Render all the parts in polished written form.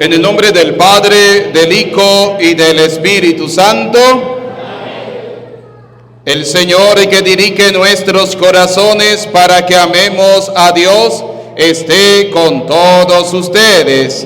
En el nombre del Padre, del Hijo y del Espíritu Santo. El Señor que dirige nuestros corazones para que amemos a Dios esté con todos ustedes.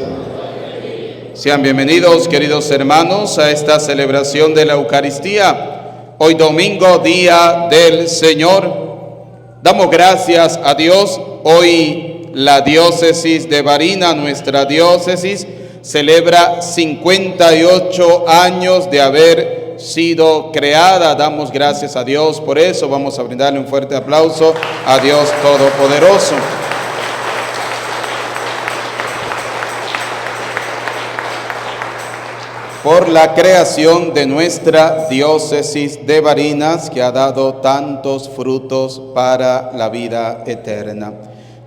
Sean bienvenidos, queridos hermanos, a esta celebración de la Eucaristía. Hoy domingo, día del Señor. Damos gracias a Dios. Hoy la diócesis de Barina, nuestra diócesis, celebra 58 años de haber sido creada. Damos gracias a Dios por eso. Vamos a brindarle un fuerte aplauso a Dios Todopoderoso. Por la creación de nuestra diócesis de Barinas, que ha dado tantos frutos para la vida eterna.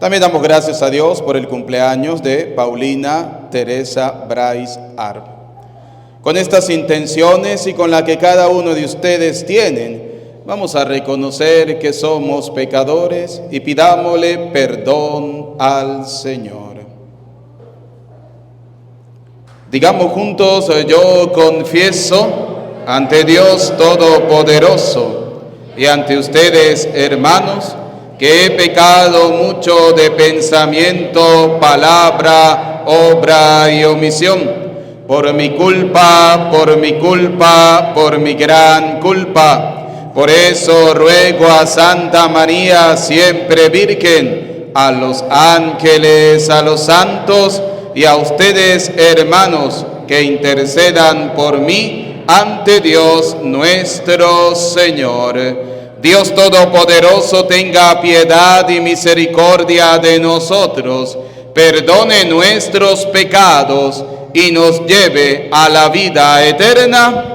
También damos gracias a Dios por el cumpleaños de Paulina Teresa Bryce Arp. Con estas intenciones y con la que cada uno de ustedes tienen, vamos a reconocer que somos pecadores y pidámosle perdón al Señor. Digamos juntos: yo confieso ante Dios Todopoderoso y ante ustedes, hermanos, que he pecado mucho de pensamiento, palabra, obra y omisión. Por mi culpa, por mi gran culpa. Por eso ruego a Santa María, siempre Virgen, a los ángeles, a los santos y a ustedes, hermanos, que intercedan por mí ante Dios nuestro Señor. Dios Todopoderoso tenga piedad y misericordia de nosotros, perdone nuestros pecados y nos lleve a la vida eterna.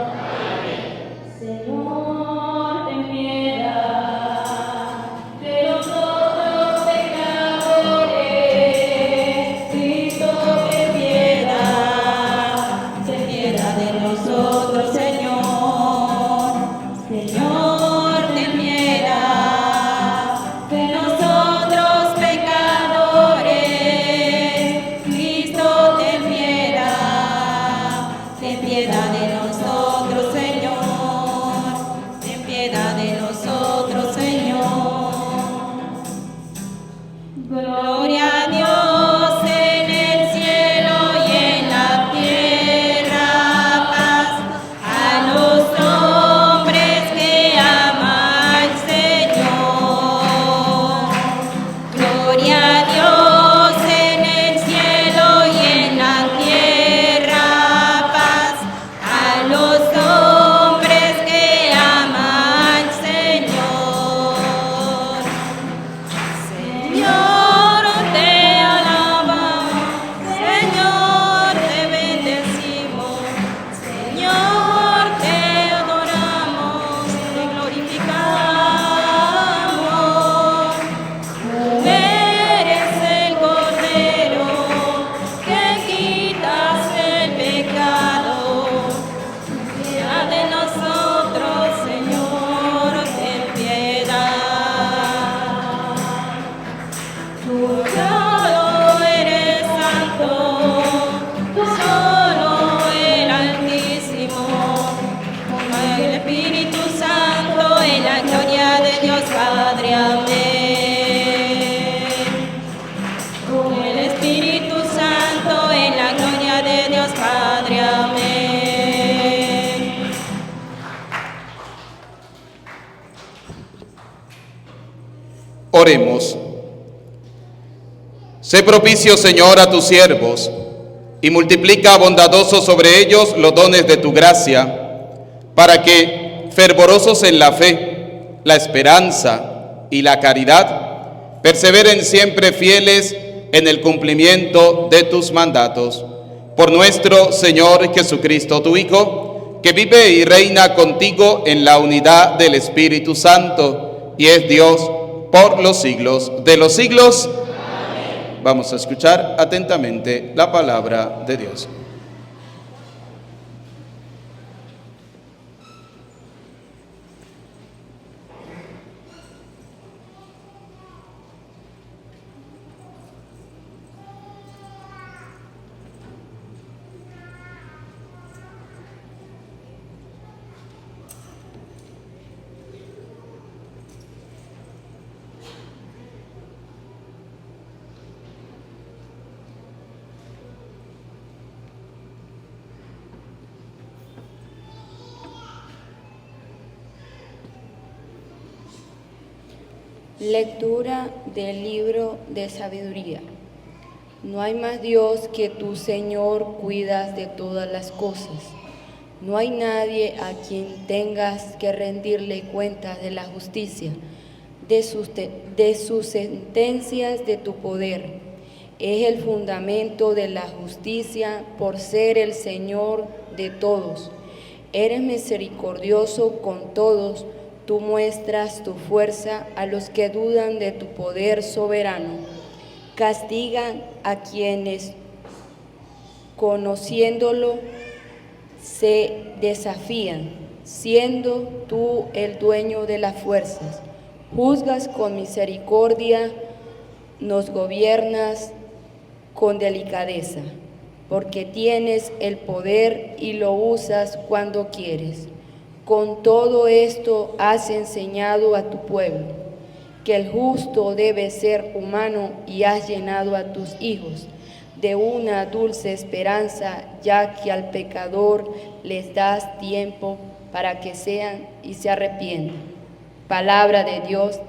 Oremos. Sé propicio, Señor, a tus siervos, y multiplica bondadoso sobre ellos los dones de tu gracia, para que, fervorosos en la fe, la esperanza y la caridad, perseveren siempre fieles en el cumplimiento de tus mandatos. Por nuestro Señor Jesucristo, tu Hijo, que vive y reina contigo en la unidad del Espíritu Santo, y es Dios por los siglos de los siglos. Amén. Vamos a escuchar atentamente la palabra de Dios. Lectura del libro de sabiduría. No hay más Dios que tú, Señor, cuidas de todas las cosas. No hay nadie a quien tengas que rendirle cuentas de la justicia, de sus sentencias, de tu poder. Es el fundamento de la justicia por ser el Señor de todos. Eres misericordioso con todos. Tú muestras tu fuerza a los que dudan de tu poder soberano. Castigan a quienes, conociéndolo, se desafían, siendo tú el dueño de las fuerzas. Juzgas con misericordia, nos gobiernas con delicadeza, porque tienes el poder y lo usas cuando quieres. Con todo esto has enseñado a tu pueblo que el justo debe ser humano y has llenado a tus hijos de una dulce esperanza, ya que al pecador les das tiempo para que sean y se arrepientan. Palabra de Dios.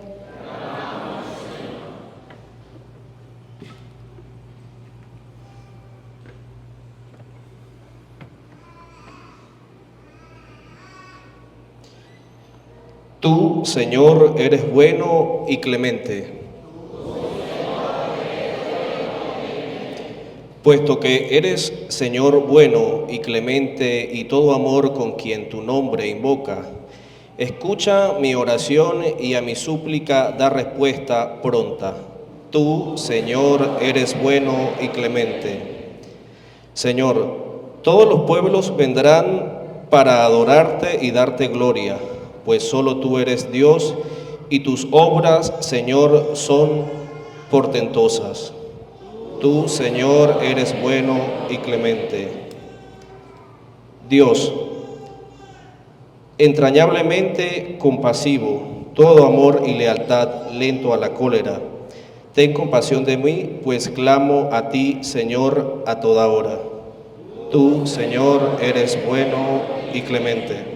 Tú, Señor, eres bueno y clemente. Puesto que eres, Señor, bueno y clemente y todo amor con quien tu nombre invoca, escucha mi oración y a mi súplica da respuesta pronta. Tú, Señor, eres bueno y clemente. Señor, todos los pueblos vendrán para adorarte y darte gloria, pues solo tú eres Dios y tus obras, Señor, son portentosas. Tú, Señor, eres bueno y clemente. Dios, entrañablemente compasivo, todo amor y lealtad, lento a la cólera, ten compasión de mí, pues clamo a ti, Señor, a toda hora. Tú, Señor, eres bueno y clemente.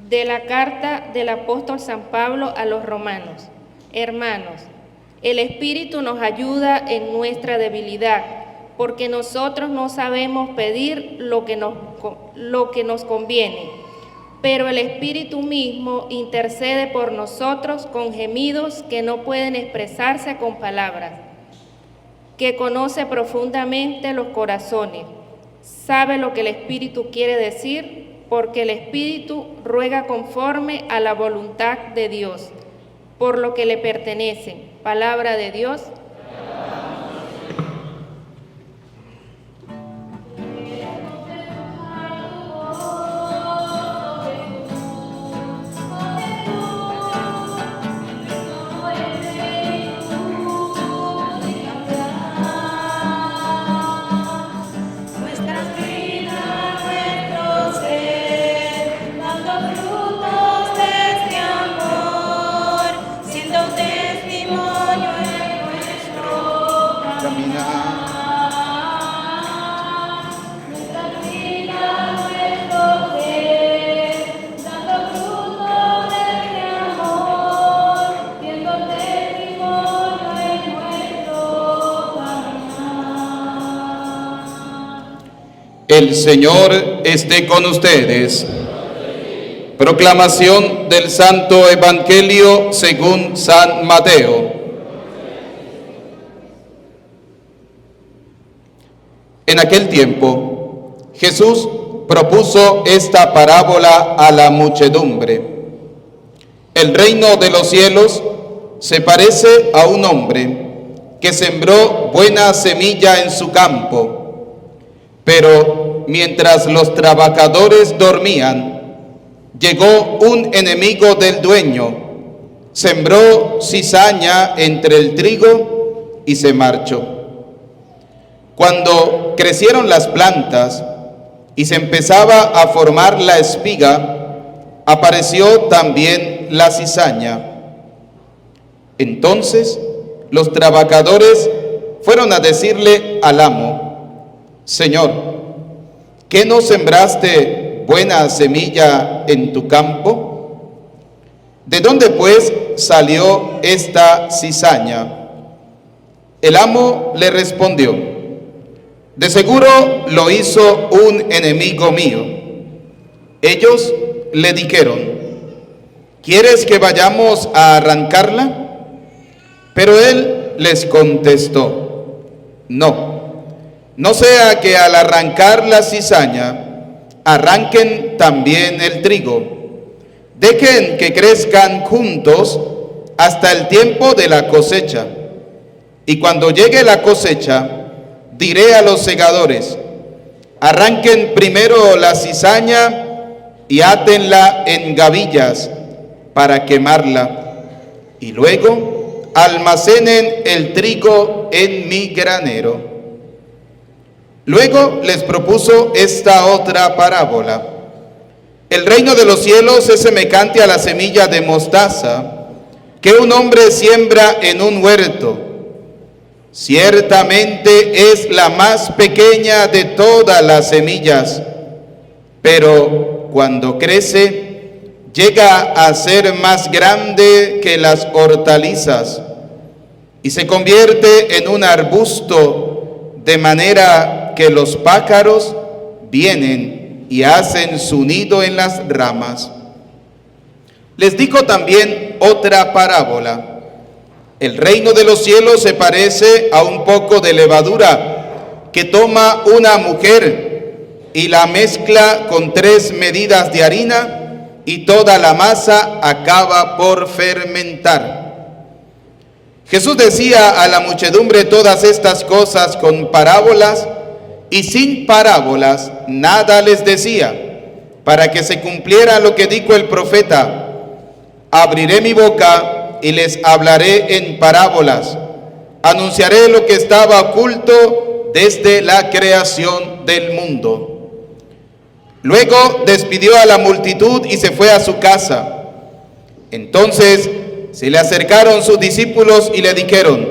De la carta del apóstol San Pablo a los romanos. Hermanos, el Espíritu nos ayuda en nuestra debilidad, porque nosotros no sabemos pedir lo que nos conviene, pero el Espíritu mismo intercede por nosotros con gemidos que no pueden expresarse con palabras, que conoce profundamente los corazones, sabe lo que el Espíritu quiere decir, porque el Espíritu ruega conforme a la voluntad de Dios, por lo que le pertenecen. Palabra de Dios. El Señor esté con ustedes. Proclamación del Santo Evangelio según San Mateo. En aquel tiempo, Jesús propuso esta parábola a la muchedumbre. El reino de los cielos se parece a un hombre que sembró buena semilla en su campo. Pero mientras los trabajadores dormían, llegó un enemigo del dueño, sembró cizaña entre el trigo y se marchó. Cuando crecieron las plantas y se empezaba a formar la espiga, apareció también la cizaña. Entonces los trabajadores fueron a decirle al amo: Señor, ¿qué no sembraste buena semilla en tu campo? ¿De dónde pues salió esta cizaña? El amo le respondió: de seguro lo hizo un enemigo mío. Ellos le dijeron: ¿quieres que vayamos a arrancarla? Pero él les contestó: no sea que al arrancar la cizaña arranquen también el trigo. Dejen que crezcan juntos hasta el tiempo de la cosecha. Y cuando llegue la cosecha, diré a los segadores: arranquen primero la cizaña y átenla en gavillas para quemarla, y luego almacenen el trigo en mi granero. Luego les propuso esta otra parábola: el reino de los cielos es semejante a la semilla de mostaza que un hombre siembra en un huerto. Ciertamente es la más pequeña de todas las semillas, pero cuando crece, llega a ser más grande que las hortalizas y se convierte en un arbusto, de manera que los pájaros vienen y hacen su nido en las ramas. Les dijo también otra parábola: el reino de los cielos se parece a un poco de levadura que toma una mujer y la mezcla con 3 medidas de harina, y toda la masa acaba por fermentar. Jesús decía a la muchedumbre todas estas cosas con parábolas, y sin parábolas nada les decía, para que se cumpliera lo que dijo el profeta: abriré mi boca y les hablaré en parábolas, anunciaré lo que estaba oculto desde la creación del mundo. Luego despidió a la multitud y se fue a su casa. Entonces se le acercaron sus discípulos y le dijeron: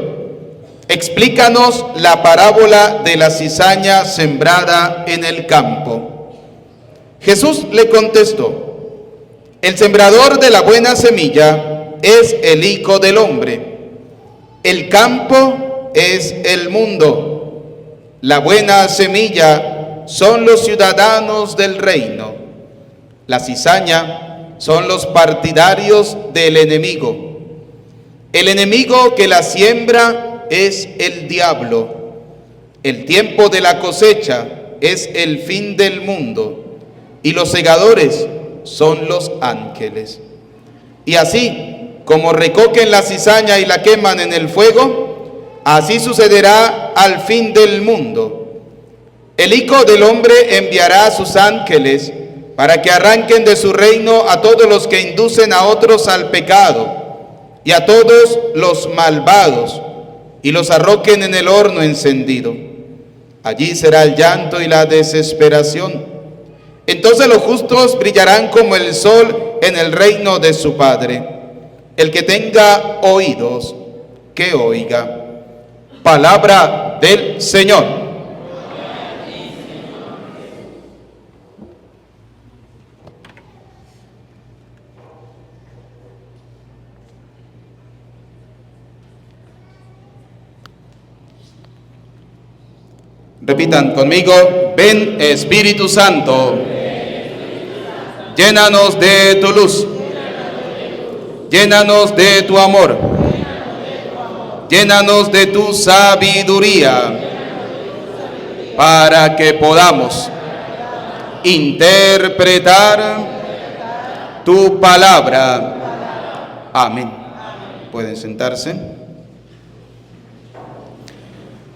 explícanos la parábola de la cizaña sembrada en el campo. Jesús le contestó: el sembrador de la buena semilla es el Hijo del Hombre. El campo es el mundo. La buena semilla son los ciudadanos del reino. La cizaña son los partidarios del enemigo. El enemigo que la siembra es el diablo. El tiempo de la cosecha es el fin del mundo, y los segadores son los ángeles. Y así como recogen la cizaña y la queman en el fuego, así sucederá al fin del mundo. El Hijo del Hombre enviará a sus ángeles para que arranquen de su reino a todos los que inducen a otros al pecado y a todos los malvados, y los arrojen en el horno encendido. Allí será el llanto y la desesperación. Entonces los justos brillarán como el sol en el reino de su Padre. El que tenga oídos, que oiga. Palabra del Señor. Repitan conmigo: ven Espíritu Santo, llénanos de tu luz, llénanos de tu amor, llénanos de tu sabiduría, para que podamos interpretar tu palabra. Amén. Pueden sentarse.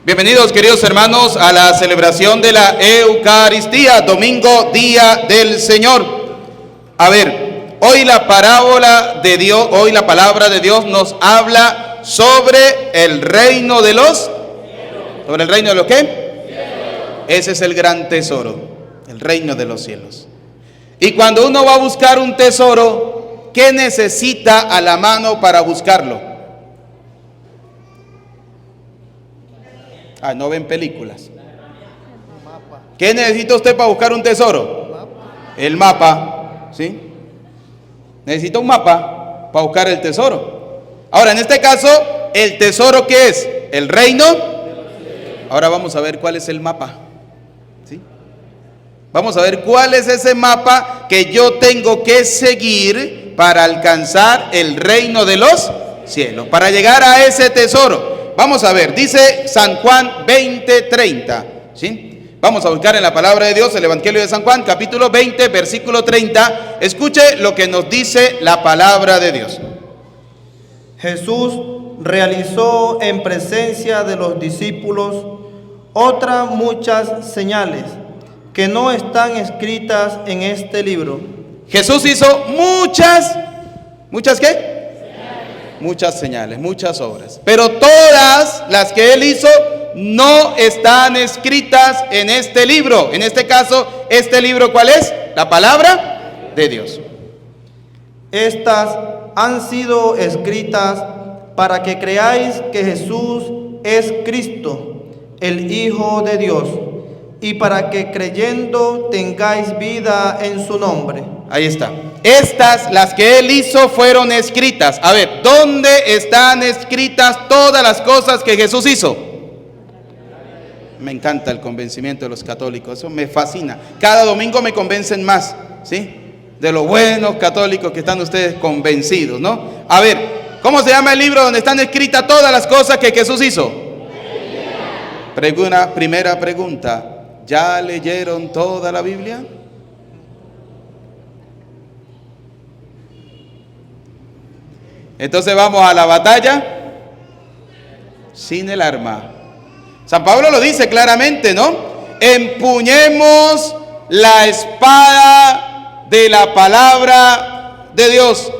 Bienvenidos, queridos hermanos, a la celebración de la Eucaristía, domingo, día del Señor. A ver, hoy la parábola de Dios, hoy la palabra de Dios nos habla sobre el reino de los... ¿Sobre el reino de los qué? Ese es el gran tesoro, el reino de los cielos. Y cuando uno va a buscar un tesoro, ¿qué necesita a la mano para buscarlo? Ah, no ven películas. ¿Qué necesita usted para buscar un tesoro? El mapa, ¿sí? Necesita un mapa para buscar el tesoro. Ahora, en este caso, ¿el tesoro qué es? ¿El reino? Ahora vamos a ver cuál es el mapa, ¿sí? Vamos a ver cuál es ese mapa que yo tengo que seguir para alcanzar el reino de los cielos, para llegar a ese tesoro. Vamos a ver, dice San Juan 20:30, ¿sí? Vamos a buscar en la palabra de Dios el Evangelio de San Juan, capítulo 20, versículo 30. Escuche lo que nos dice la palabra de Dios. Jesús realizó en presencia de los discípulos otras muchas señales que no están escritas en este libro. Jesús hizo ¿muchas qué? Muchas señales, muchas obras. Pero todas las que Él hizo no están escritas en este libro. En este caso, ¿este libro cuál es? La palabra de Dios. Estas han sido escritas para que creáis que Jesús es Cristo, el Hijo de Dios, y para que creyendo tengáis vida en su nombre. Ahí está. Estas, las que Él hizo, fueron escritas. A ver, ¿dónde están escritas todas las cosas que Jesús hizo? Me encanta el convencimiento de los católicos, eso me fascina. Cada domingo me convencen más, ¿sí? De lo buenos católicos que están ustedes convencidos, ¿no? A ver, ¿cómo se llama el libro donde están escritas todas las cosas que Jesús hizo? Primera pregunta, ¿ya leyeron toda la Biblia? Entonces vamos a la batalla sin el arma. San Pablo lo dice claramente, ¿no? Empuñemos la espada de la palabra de Dios.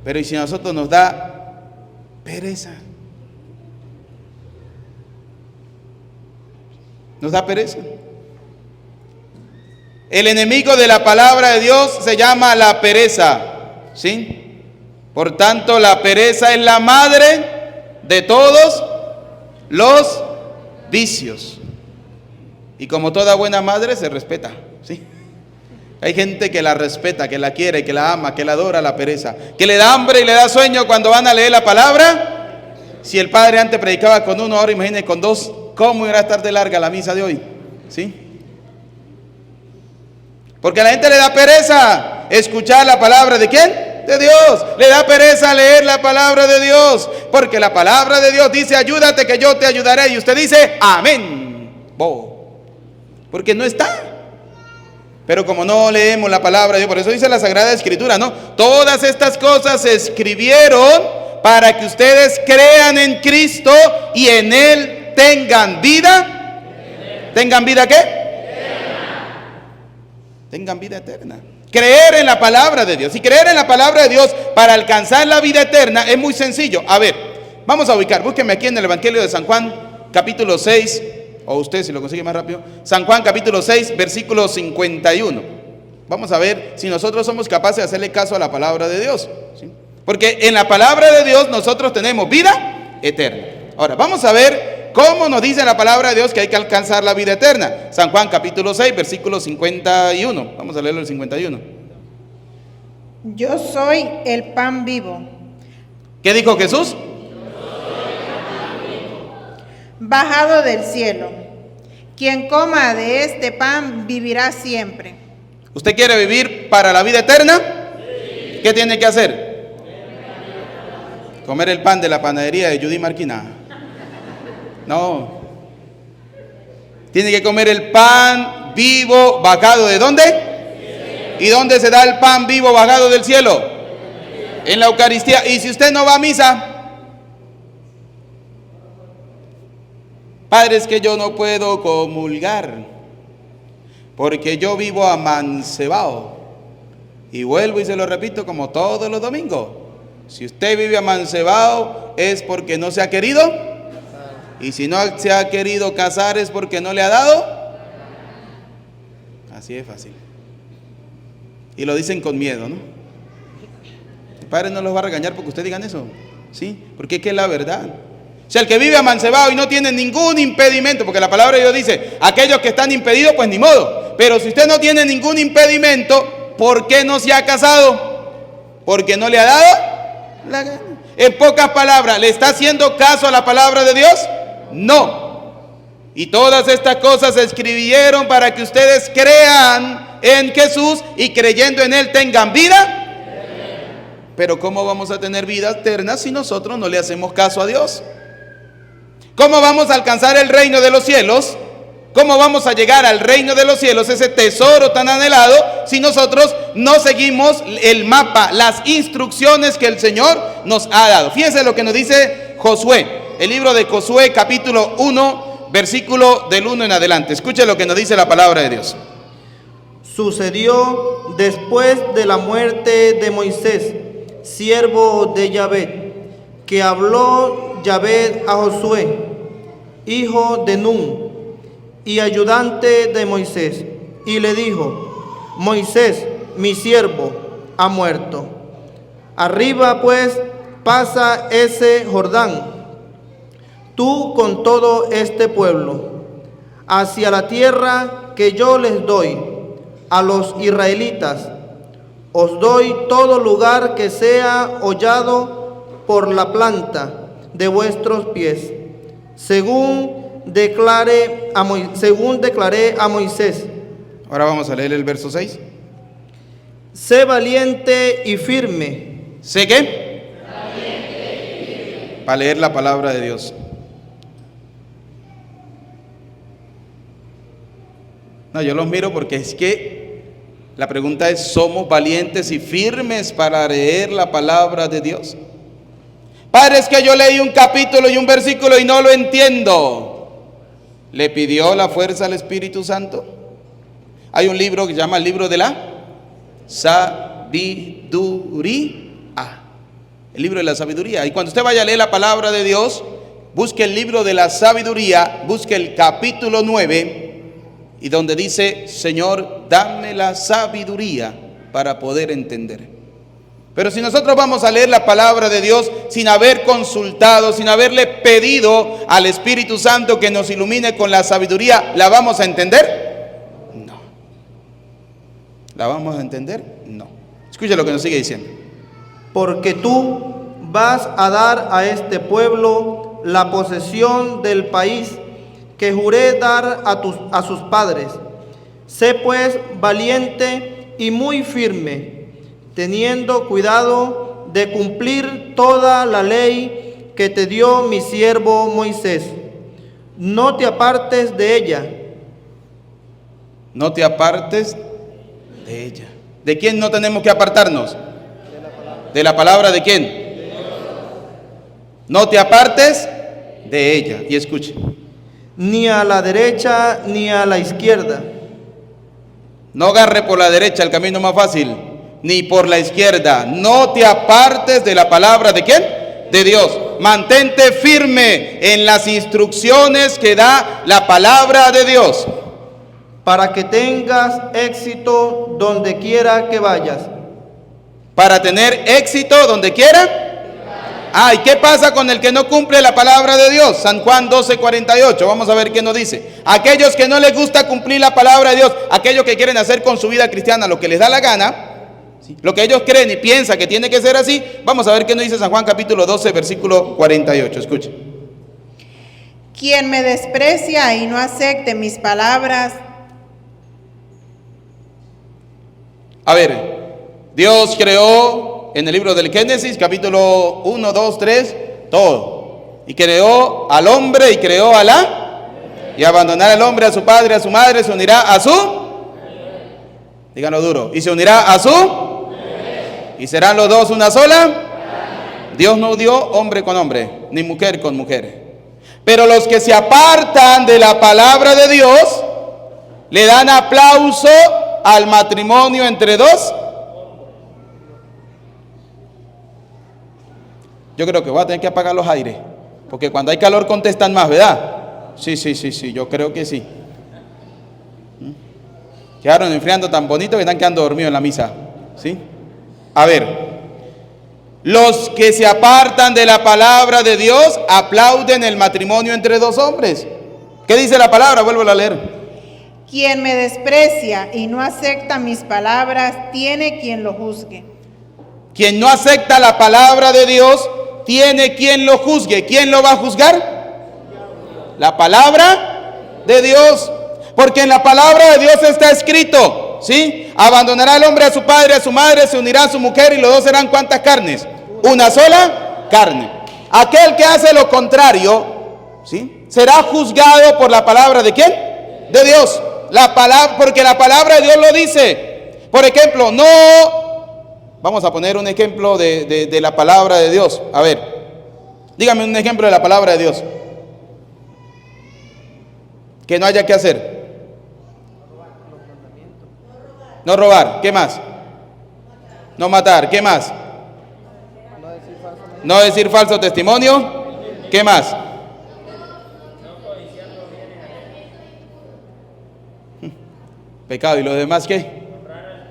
Pero ¿y si a nosotros nos da pereza? Nos da pereza. El enemigo de la palabra de Dios se llama la pereza, ¿sí? Por tanto, la pereza es la madre de todos los vicios. Y como toda buena madre se respeta, ¿sí? Hay gente que la respeta, que la quiere, que la ama, que la adora la pereza, que le da hambre y le da sueño cuando van a leer la palabra. Si el padre antes predicaba con 1 hora, imagínense con 2, ¿cómo irá a estar de larga la misa de hoy? ¿Sí? Porque a la gente le da pereza escuchar la palabra ¿de quién? De Dios. Le da pereza leer la palabra de Dios, porque la palabra de Dios dice: ayúdate que yo te ayudaré, y usted dice amén, porque no está. Pero como no leemos la palabra de Dios, por eso dice la Sagrada Escritura, ¿no? Todas estas cosas se escribieron para que ustedes crean en Cristo y en Él tengan vida. ¿Tengan vida qué? Tengan vida eterna. Creer en la palabra de Dios. Y creer en la palabra de Dios para alcanzar la vida eterna es muy sencillo. A ver, vamos a ubicar, búsquenme aquí en el Evangelio de San Juan, capítulo 6, o usted si lo consigue más rápido. San Juan, capítulo 6, versículo 51. Vamos a ver si nosotros somos capaces de hacerle caso a la palabra de Dios, ¿sí? Porque en la palabra de Dios nosotros tenemos vida eterna. Ahora, vamos a ver cómo nos dice la palabra de Dios que hay que alcanzar la vida eterna. San Juan capítulo 6, versículo 51. Vamos a leerlo el 51. Yo soy el pan vivo. ¿Qué dijo Jesús? Bajado del cielo. Quien coma de este pan vivirá siempre. ¿Usted quiere vivir para la vida eterna? Sí. ¿Qué tiene que hacer? Comer el pan de la panadería de Judy Marquina. No. Tiene que comer el pan vivo bajado ¿de dónde? ¿Y dónde se da el pan vivo bajado del cielo? En la Eucaristía. Y si usted no va a misa, padre, es que yo no puedo comulgar porque yo vivo amancebado. Y vuelvo y se lo repito como todos los domingos: si usted vive amancebado es porque no se ha querido, y si no se ha querido casar es porque no le ha dado. Así es fácil. Y lo dicen con miedo, ¿no? El padre no los va a regañar porque ustedes digan eso, ¿sí? Porque es que es la verdad. O sea, el que vive amancebado y no tiene ningún impedimento, porque la palabra de Dios dice, aquellos que están impedidos, pues ni modo. Pero si usted no tiene ningún impedimento, ¿por qué no se ha casado? ¿Porque no le ha dado la gana? En pocas palabras, ¿le está haciendo caso a la palabra de Dios? No. Y todas estas cosas se escribieron para que ustedes crean en Jesús y creyendo en Él tengan vida. Pero ¿cómo vamos a tener vida eterna si nosotros no le hacemos caso a Dios? ¿Cómo vamos a alcanzar el reino de los cielos? ¿Cómo vamos a llegar al reino de los cielos, ese tesoro tan anhelado, si nosotros no seguimos el mapa, las instrucciones que el Señor nos ha dado? Fíjense lo que nos dice Josué, el libro de Josué capítulo 1, versículo del 1 en adelante. Escuche lo que nos dice la palabra de Dios. Sucedió después de la muerte de Moisés, siervo de Yahvé, que habló Yahvé a Josué, hijo de Nun, y ayudante de Moisés, y le dijo: Moisés, mi siervo, ha muerto. Arriba pues pasa ese Jordán, tú con todo este pueblo, hacia la tierra que yo les doy a los israelitas. Os doy todo lugar que sea hollado por la planta de vuestros pies, según declaré a Moisés. Ahora vamos a leer el verso 6. Sé valiente y firme. ¿Sé qué? Valiente y firme. Para leer la palabra de Dios. No, yo los miro porque es que la pregunta es, ¿somos valientes y firmes para leer la palabra de Dios? Padre, es que yo leí un capítulo y un versículo y no lo entiendo. ¿Le pidió la fuerza al Espíritu Santo? Hay un libro que se llama el libro de la sabiduría. El libro de la sabiduría. Y cuando usted vaya a leer la palabra de Dios, busque el libro de la sabiduría, busque el capítulo 9, y donde dice: Señor, dame la sabiduría para poder entender. Pero si nosotros vamos a leer la palabra de Dios sin haber consultado, sin haberle pedido al Espíritu Santo que nos ilumine con la sabiduría, ¿la vamos a entender? No. ¿La vamos a entender? No. Escuche lo que nos sigue diciendo. Porque tú vas a dar a este pueblo la posesión del país que juré dar a sus padres. Sé pues valiente y muy firme, teniendo cuidado de cumplir toda la ley que te dio mi siervo Moisés. No te apartes de ella. No te apartes de ella. ¿De quién no tenemos que apartarnos? ¿De la palabra de quién? No te apartes de ella. Y escuche. Ni a la derecha ni a la izquierda. No agarre por la derecha el camino más fácil, ni por la izquierda. No te apartes de la palabra de ¿quién? De Dios. Mantente firme en las instrucciones que da la palabra de Dios, para que tengas éxito donde quiera que vayas. Para tener éxito donde quiera. ¿Y qué pasa con el que no cumple la palabra de Dios? San Juan 12:48, vamos a ver qué nos dice. Aquellos que no les gusta cumplir la palabra de Dios, aquellos que quieren hacer con su vida cristiana lo que les da la gana, lo que ellos creen y piensan que tiene que ser así, vamos a ver qué nos dice San Juan capítulo 12, versículo 48, escuche. Quien me desprecia y no acepte mis palabras. A ver, Dios creó en el libro del Génesis, capítulo 1, 2, 3, todo. Y creó al hombre y creó a la... Y abandonará al hombre a su padre, a su madre, se unirá a su... Díganlo duro. Y se unirá a su... Y serán los dos una sola. Dios no dio hombre con hombre, ni mujer con mujer. Pero los que se apartan de la palabra de Dios, le dan aplauso al matrimonio entre dos. Yo creo que voy a tener que apagar los aires, porque cuando hay calor contestan más, ¿verdad? Sí, yo creo que sí. Quedaron enfriando tan bonito que están quedando dormidos en la misa, ¿sí? A ver, Los que se apartan de la palabra de Dios aplauden el matrimonio entre dos hombres. ¿Qué dice la palabra? Vuelvo a leer. Quien me desprecia y no acepta mis palabras, tiene quien lo juzgue. Quien no acepta la palabra de Dios, tiene quien lo juzgue. ¿Quién lo va a juzgar? La palabra de Dios. Porque en la palabra de Dios está escrito, ¿sí? Abandonará el hombre a su padre, a su madre, se unirá a su mujer y los dos serán ¿cuántas carnes? Una sola carne. Aquel que hace lo contrario, ¿sí?, será juzgado por la palabra ¿de quién? De Dios. La palabra, porque la palabra de Dios lo dice. Por ejemplo, no... Vamos a poner un ejemplo de la palabra de Dios. A ver, dígame un ejemplo de la palabra de Dios. Que no haya que hacer. No robar. ¿Qué más? No matar. ¿Qué más? No decir falso testimonio. ¿Qué más? Pecado. ¿Y los demás qué?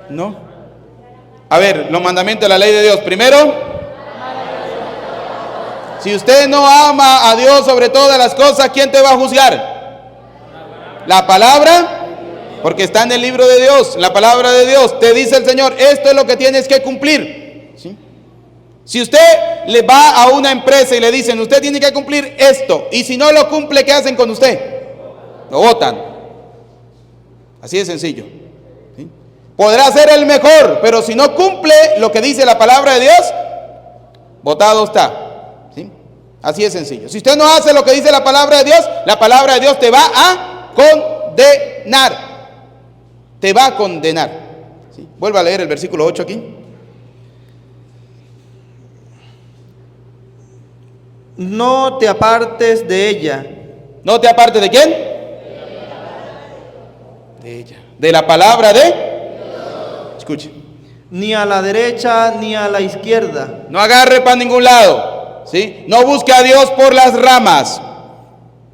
No. A ver, los mandamientos de la ley de Dios. Primero, si usted no ama a Dios sobre todas las cosas, ¿quién te va a juzgar? La palabra, porque está en el libro de Dios. La palabra de Dios te dice el Señor, esto es lo que tienes que cumplir, ¿sí? Si usted le va a una empresa y le dicen, usted tiene que cumplir esto, y si no lo cumple, ¿qué hacen con usted? Lo botan. Así de sencillo. ¿Sí? Podrá ser el mejor, pero si no cumple lo que dice la palabra de Dios, botado está. ¿Sí? Así de sencillo. Si usted no hace lo que dice la palabra de Dios te va a condenar. Te va a condenar. ¿Sí? Vuelva a leer el versículo 8 aquí. No te apartes de ella. ¿No te apartes de quién? De ella. De la palabra de Dios. Escuche. Ni a la derecha ni a la izquierda. No agarre para ningún lado. ¿Sí? No busque a Dios por las ramas.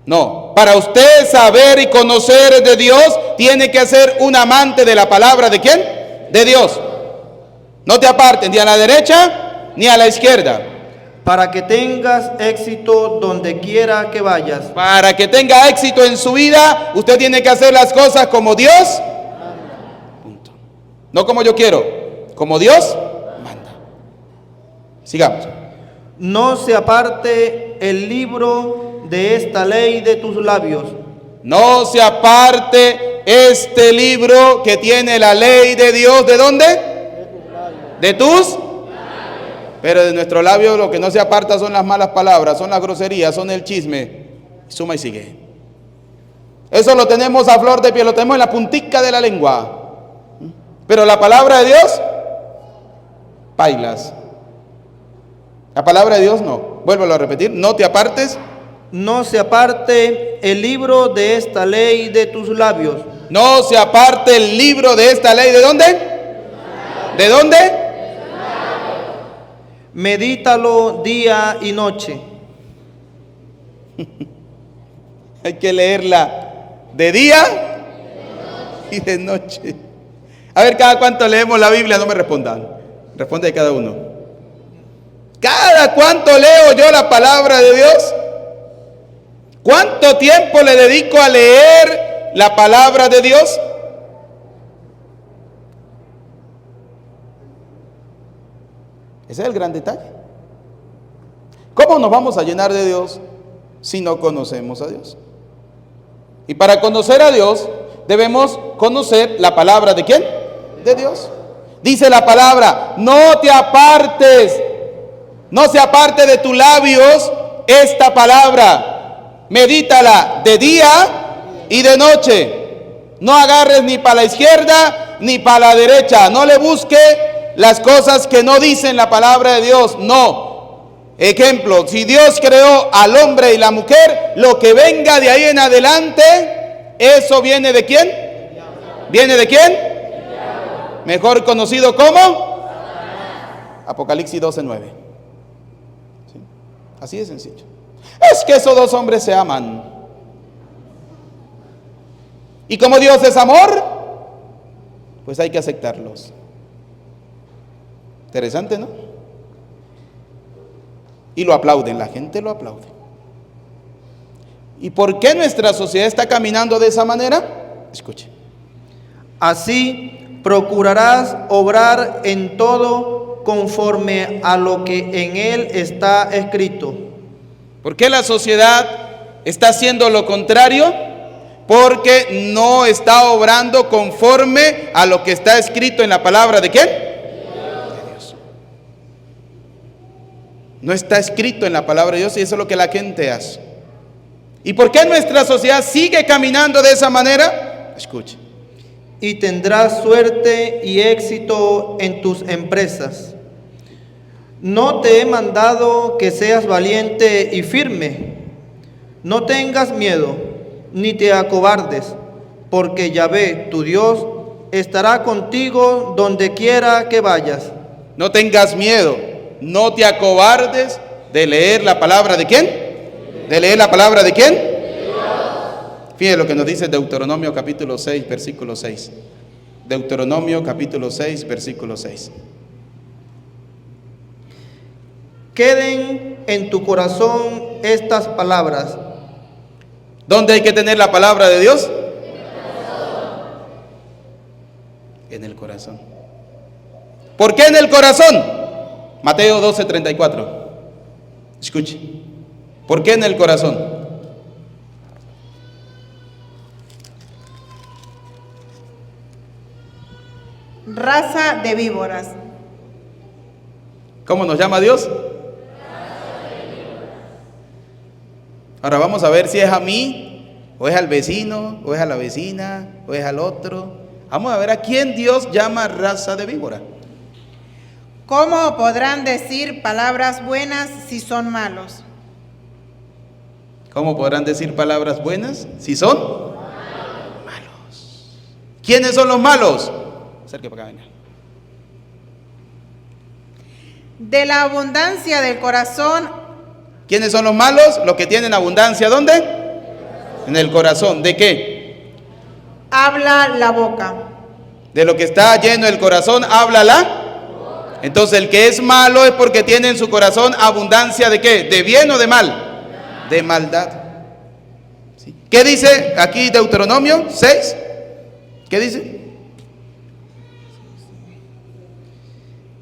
No. Para usted saber y conocer de Dios, tiene que ser un amante de la palabra ¿de quién? De Dios. No te apartes ni a la derecha ni a la izquierda. Para que tengas éxito donde quiera que vayas. Para que tenga éxito en su vida, usted tiene que hacer las cosas como Dios. Punto. No como yo quiero, como Dios manda. Sigamos. No se aparte el libro de esta ley de tus labios. No se aparte este libro que tiene la ley de Dios. ¿De dónde? De tus. Pero de nuestro labio lo que no se aparta son las malas palabras, son las groserías, son el chisme. Suma y sigue. Eso lo tenemos a flor de piel, lo tenemos en la puntica de la lengua. Pero la palabra de Dios, pailas. La palabra de Dios no. Vuélvelo a repetir, no te apartes. No se aparte el libro de esta ley de tus labios. No se aparte el libro de esta ley. ¿De dónde? ¿De dónde? Medítalo día y noche. Hay que leerla de día y de noche. A ver, ¿cada cuánto leemos la Biblia? No me respondan. Responde cada uno. ¿Cada cuánto leo yo la palabra de Dios? ¿Cuánto tiempo le dedico a leer la palabra de Dios? Ese es el gran detalle. ¿Cómo nos vamos a llenar de Dios si no conocemos a Dios? Y para conocer a Dios debemos conocer la palabra ¿de quién? De Dios. Dice la palabra, no te apartes, no se aparte de tus labios esta palabra. Medítala de día y de noche. No agarres ni para la izquierda ni para la derecha. No le busques las cosas que no dicen la palabra de Dios, no. Ejemplo, si Dios creó al hombre y la mujer, lo que venga de ahí en adelante, eso viene ¿de quién? ¿Viene de quién? Mejor conocido como Apocalipsis 12:9. ¿Sí? Así de sencillo. Es que esos dos hombres se aman. Y como Dios es amor, pues hay que aceptarlos. Interesante, ¿no? Y lo aplauden, la gente lo aplaude. ¿Y por qué nuestra sociedad está caminando de esa manera? Escuche. Así procurarás obrar en todo conforme a lo que en él está escrito. ¿Por qué la sociedad está haciendo lo contrario? Porque no está obrando conforme a lo que está escrito en la palabra ¿de quién? De Dios. No está escrito en la palabra de Dios y eso es lo que la gente hace. ¿Y por qué nuestra sociedad sigue caminando de esa manera? Escuche. Y tendrás suerte y éxito en tus empresas. No te he mandado que seas valiente y firme. No tengas miedo, ni te acobardes, porque Yahvé, tu Dios, estará contigo donde quiera que vayas. No tengas miedo, no te acobardes de leer la palabra ¿de quién? ¿De leer la palabra de quién? Fíjense lo que nos dice Deuteronomio capítulo 6, versículo 6. Deuteronomio capítulo 6, versículo 6. Queden en tu corazón estas palabras. ¿Dónde hay que tener la palabra de Dios? En el corazón. ¿Por qué en el corazón? Mateo 12, 34. Escuche. ¿Por qué en el corazón? Raza de víboras. ¿Cómo nos llama Dios? Ahora vamos a ver si es a mí, o es al vecino, o es a la vecina, o es al otro. Vamos a ver a quién Dios llama raza de víbora. ¿Cómo podrán decir palabras buenas si son malos? ¿Cómo podrán decir palabras buenas si son malos? ¿Quiénes son los malos? Acérquese para acá, venga. De la abundancia del corazón. ¿Quiénes son los malos? Los que tienen abundancia, ¿dónde? En el corazón. ¿De qué? Habla la boca. De lo que está lleno el corazón, háblala. Entonces el que es malo es porque tiene en su corazón abundancia ¿de qué? ¿De bien o de mal? De maldad. ¿Sí? ¿Qué dice aquí Deuteronomio 6? ¿Qué dice?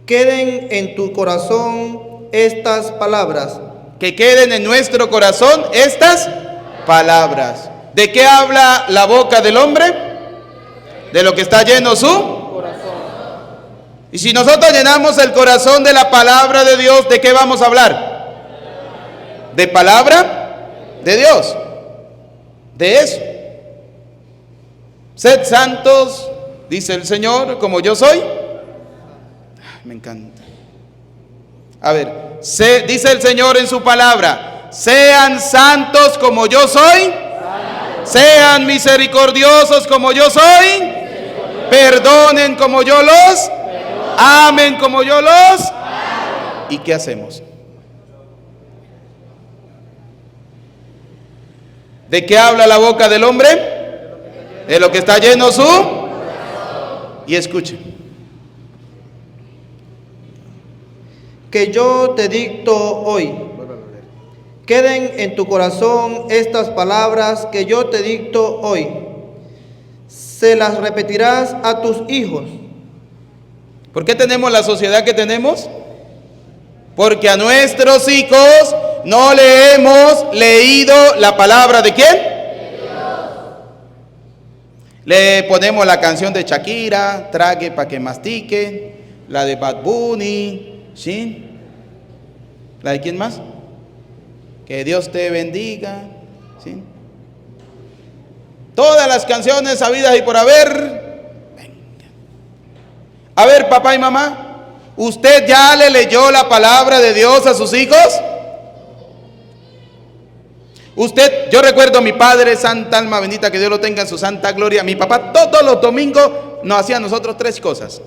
Queden en tu corazón estas palabras. Que queden en nuestro corazón estas palabras. ¿De qué habla la boca del hombre? De lo que está lleno su corazón. Y si nosotros llenamos el corazón de la palabra de Dios, ¿de qué vamos a hablar? De palabra de Dios. De eso. Sed santos, dice el Señor, como yo soy. Me encanta. A ver, dice el Señor en su palabra, sean santos como yo soy, sean misericordiosos como yo soy, perdonen como yo los, amen como yo los. ¿Y qué hacemos? ¿De qué habla la boca del hombre? De lo que está lleno su. Y escuchen. Que yo te dicto hoy. Queden en tu corazón estas palabras que yo te dicto hoy. Se las repetirás a tus hijos. ¿Por qué tenemos la sociedad que tenemos? Porque a nuestros hijos no le hemos leído la palabra ¿de quién? De Dios. Le ponemos la canción de Shakira, trague para que mastique, la de Bad Bunny. ¿Sí? ¿La de quién más? Que Dios te bendiga. ¿Sí? Todas las canciones habidas y por haber. Venga. A ver, papá y mamá, ¿usted ya le leyó la palabra de Dios a sus hijos? Yo recuerdo a mi padre, santa alma bendita, que Dios lo tenga en su santa gloria. Mi papá todos los domingos nos hacía a nosotros 3 cosas.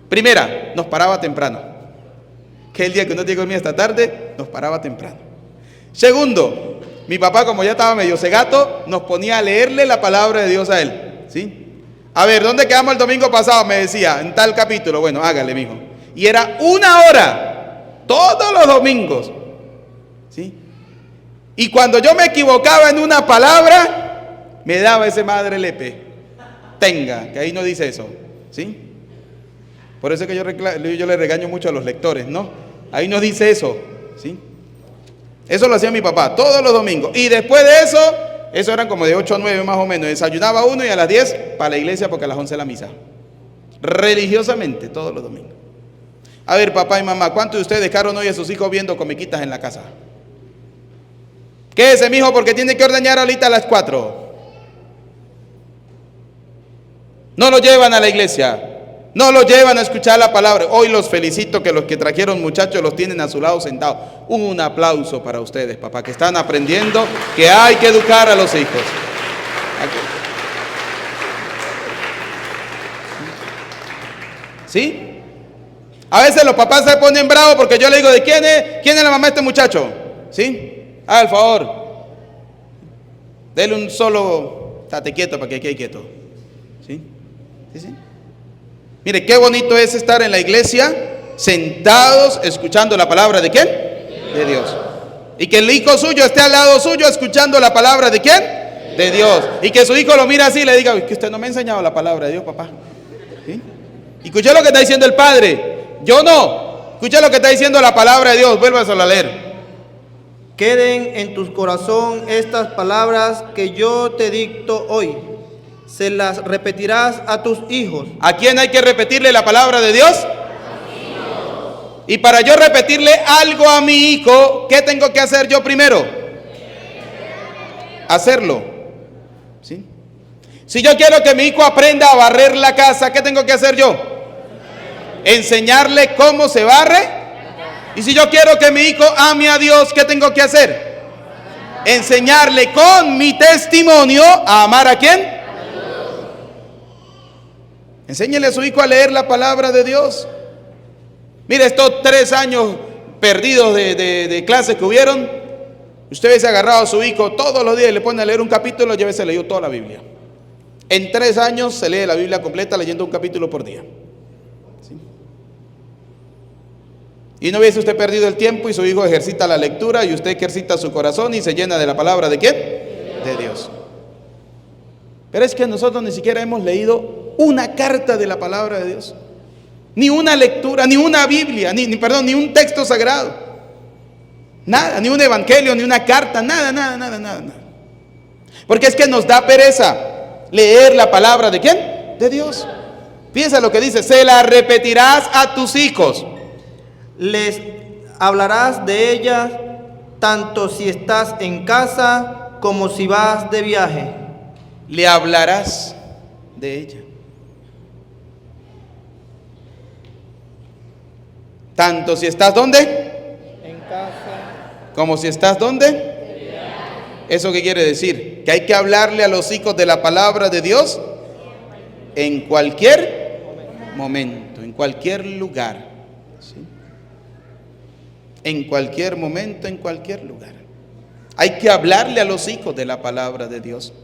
Primera, nos paraba temprano. Que el día que uno tiene que dormir esta tarde, nos paraba temprano. Segundo, mi papá, como ya estaba medio cegato, nos ponía a leerle la palabra de Dios a él. ¿Sí? A ver, ¿dónde quedamos el domingo pasado? Me decía, en tal capítulo. Bueno, hágale, mijo. Y era 1 hora, todos los domingos. ¿sí? Y cuando yo me equivocaba en una palabra, me daba ese madre lepe. Tenga, que ahí no dice eso, ¿sí? Por eso es que yo le regaño mucho a los lectores, ¿no? Ahí no dice eso, ¿sí? Eso lo hacía mi papá todos los domingos. Y después de eso eran como de 8 a 9 más o menos. Desayunaba uno y a las 10 para la iglesia porque a las 11 la misa. Religiosamente, todos los domingos. A ver, papá y mamá, ¿cuántos de ustedes dejaron hoy a sus hijos viendo comiquitas en la casa? Quédese, mijo, porque tiene que ordeñar ahorita a las 4. No lo llevan a la iglesia. No lo llevan a escuchar la palabra. Hoy los felicito que los que trajeron muchachos los tienen a su lado sentados. Un aplauso para ustedes, papá, que están aprendiendo que hay que educar a los hijos. ¿Sí? A veces los papás se ponen bravos porque yo le digo, ¿de quién es? ¿Quién es la mamá de este muchacho? ¿Sí? Al favor. Dele un solo, estate quieto para que quede quieto. ¿Sí? ¿Sí, sí? Mire, qué bonito es estar en la iglesia, sentados, escuchando la palabra ¿de quién? De Dios. Y que el hijo suyo esté al lado suyo, escuchando la palabra ¿de quién? De Dios. Y que su hijo lo mire así y le diga, que usted no me ha enseñado la palabra de Dios, papá. ¿Sí? Y escuché lo que está diciendo el Padre. Yo no. Escuché lo que está diciendo la palabra de Dios. Vuélvaselo a leer. Queden en tu corazón estas palabras que yo te dicto hoy. Se las repetirás a tus hijos. ¿A quién hay que repetirle la palabra de Dios? Y para yo repetirle algo a mi hijo, ¿qué tengo que hacer yo primero? Hacerlo. ¿Sí? Si yo quiero que mi hijo aprenda a barrer la casa, ¿qué tengo que hacer yo? Enseñarle cómo se barre. Y si yo quiero que mi hijo ame a Dios, ¿qué tengo que hacer? Enseñarle con mi testimonio a amar ¿a quién? Enséñele a su hijo a leer la palabra de Dios. Mire, estos 3 años perdidos de clases que hubieron, usted hubiese agarrado a su hijo todos los días y le pone a leer un capítulo, ya hubiese leído toda la Biblia. En 3 años se lee la Biblia completa leyendo un capítulo por día. ¿Sí? Y no hubiese usted perdido el tiempo y su hijo ejercita la lectura y usted ejercita su corazón y se llena de la palabra ¿de quién? De Dios. Pero es que nosotros ni siquiera hemos leído una carta de la palabra de Dios, ni una lectura, ni una Biblia, ni un texto sagrado, nada, ni un evangelio, ni una carta, nada. Porque es que nos da pereza leer la palabra ¿de quién? De Dios. Piensa lo que dice, se la repetirás a tus hijos. Les hablarás de ella tanto si estás en casa como si vas de viaje. Le hablarás de ella. Tanto si estás ¿dónde? En casa. Como si estás ¿dónde? ¿Eso qué quiere decir? Que hay que hablarle a los hijos de la palabra de Dios en cualquier momento, en cualquier lugar. ¿Sí? En cualquier momento, en cualquier lugar. Hay que hablarle a los hijos de la palabra de Dios.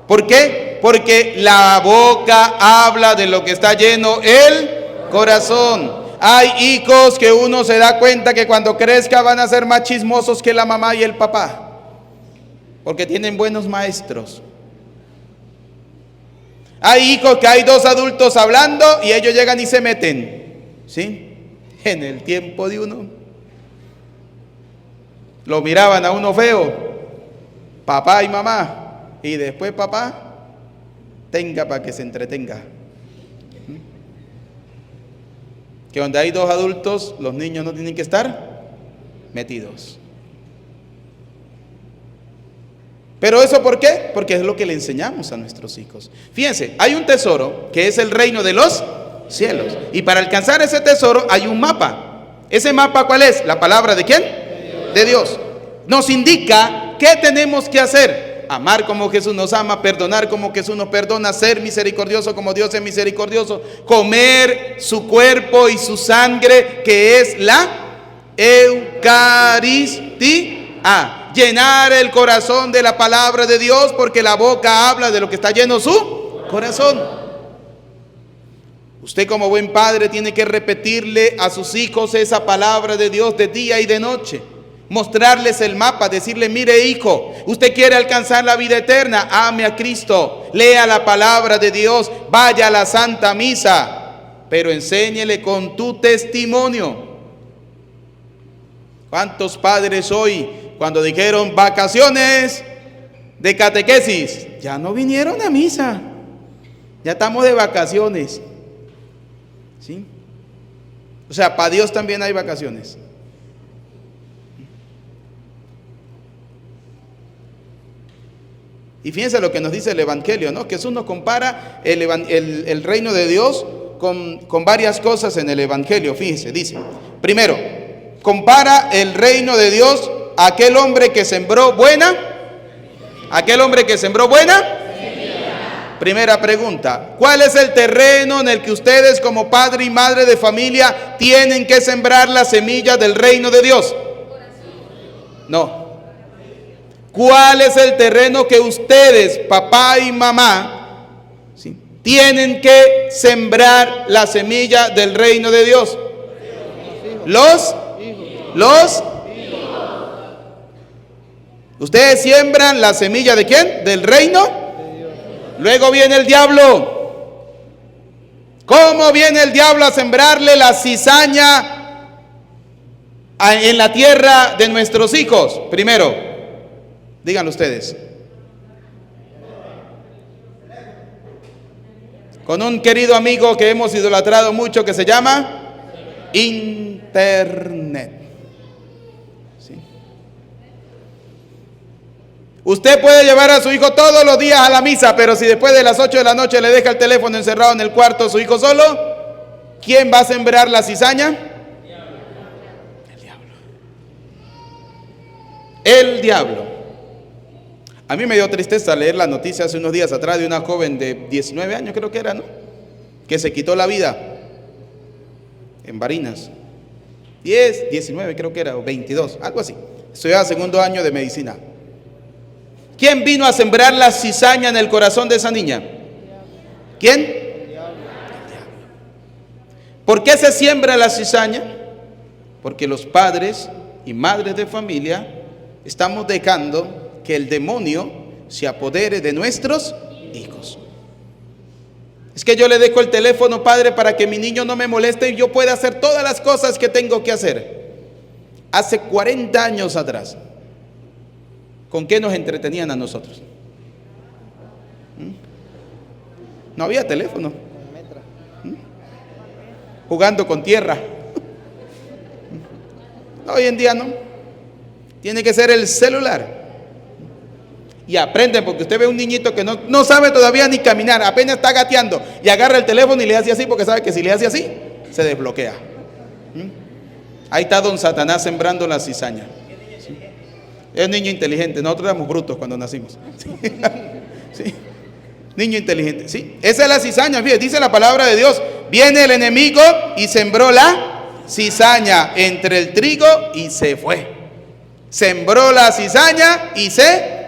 ¿Por qué? Porque la boca habla de lo que está lleno el corazón. Hay hijos que uno se da cuenta que cuando crezca van a ser más chismosos que la mamá y el papá, porque tienen buenos maestros. Hay hijos que hay 2 adultos hablando y ellos llegan y se meten, ¿sí? En el tiempo de uno lo miraban a uno feo, papá y mamá, y después papá tenga para que se entretenga. Que donde hay 2 adultos, los niños no tienen que estar metidos. ¿Pero eso por qué? Porque es lo que le enseñamos a nuestros hijos. Fíjense, hay un tesoro que es el reino de los cielos. Y para alcanzar ese tesoro hay un mapa. ¿Ese mapa cuál es? ¿La palabra de quién? De Dios. Nos indica qué tenemos que hacer. Amar como Jesús nos ama, perdonar como Jesús nos perdona, ser misericordioso como Dios es misericordioso, comer su cuerpo y su sangre, que es la Eucaristía. Llenar el corazón de la palabra de Dios, porque la boca habla de lo que está lleno su corazón. Usted como buen padre tiene que repetirle a sus hijos esa palabra de Dios de día y de noche. mostrarles el mapa, decirle, mire hijo, usted quiere alcanzar la vida eterna, ame a Cristo, lea la palabra de Dios, vaya a la Santa Misa, pero enséñele con tu testimonio. ¿Cuántos padres hoy, cuando dijeron vacaciones de catequesis, ya no vinieron a misa? Ya estamos de vacaciones. ¿Sí? O sea, para Dios también hay vacaciones. Y fíjense lo que nos dice el Evangelio, ¿no? Que Jesús nos compara el reino de Dios con varias cosas en el Evangelio. Fíjense, dice, primero, compara el reino de Dios a aquel hombre que sembró buena. ¿Aquel hombre que sembró buena? Primera pregunta, ¿cuál es el terreno en el que ustedes como padre y madre de familia tienen que sembrar la semilla del reino de Dios? No. ¿Cuál es el terreno que ustedes, papá y mamá, ¿sí?, tienen que sembrar la semilla del reino de Dios? Los ¿Ustedes siembran la semilla de quién? ¿Del reino? Luego viene el diablo. ¿Cómo viene el diablo a sembrarle la cizaña en la tierra de nuestros hijos? Primero, díganlo ustedes. Con un querido amigo que hemos idolatrado mucho, que se llama Internet. Usted puede llevar a su hijo todos los días a la misa, pero si después de las 8 de la noche le deja el teléfono encerrado en el cuarto, su hijo solo, ¿quién va a sembrar la cizaña? El diablo. El diablo. A mí me dio tristeza leer la noticia hace unos días atrás de una joven de 19 años, creo que era, ¿no?, que se quitó la vida en Barinas. 19 creo que era, o 22, algo así. Estudiaba segundo año de medicina. ¿Quién vino a sembrar la cizaña en el corazón de esa niña? ¿Quién? El diablo. ¿Por qué se siembra la cizaña? Porque los padres y madres de familia estamos dejando que el demonio se apodere de nuestros hijos. Es que yo le dejo el teléfono, padre, para que mi niño no me moleste y yo pueda hacer todas las cosas que tengo que hacer. Hace 40 años atrás, ¿con qué nos entretenían a nosotros? No había teléfono. Jugando con tierra. Hoy en día no. Tiene que ser el celular. Y aprenden, porque usted ve un niñito que no sabe todavía ni caminar, apenas está gateando, y agarra el teléfono y le hace así, porque sabe que si le hace así, se desbloquea. Ahí está don Satanás sembrando la cizaña. Es niño inteligente, nosotros éramos brutos cuando nacimos. ¿Sí? Niño inteligente, ¿sí? Esa es la cizaña, fíjate, dice la palabra de Dios. Viene el enemigo y sembró la cizaña entre el trigo y se fue. Sembró la cizaña y se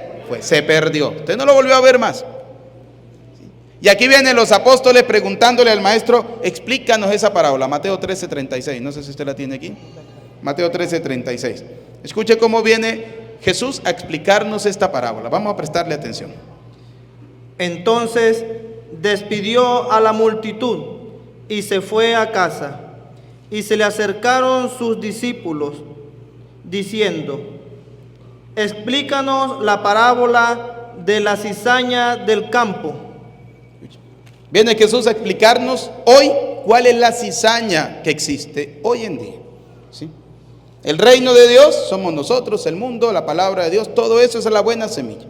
perdió. Usted no lo volvió a ver más. Y aquí vienen los apóstoles preguntándole al maestro, explícanos esa parábola. Mateo 13:36, no sé si usted la tiene aquí. Mateo 13:36. Escuche cómo viene Jesús a explicarnos esta parábola. Vamos a prestarle atención. Entonces despidió a la multitud y se fue a casa. Y se le acercaron sus discípulos, diciendo: explícanos la parábola de la cizaña del campo. Viene Jesús a explicarnos hoy cuál es la cizaña que existe hoy en día. ¿Sí? El reino de Dios somos nosotros, el mundo, la palabra de Dios, todo eso es la buena semilla.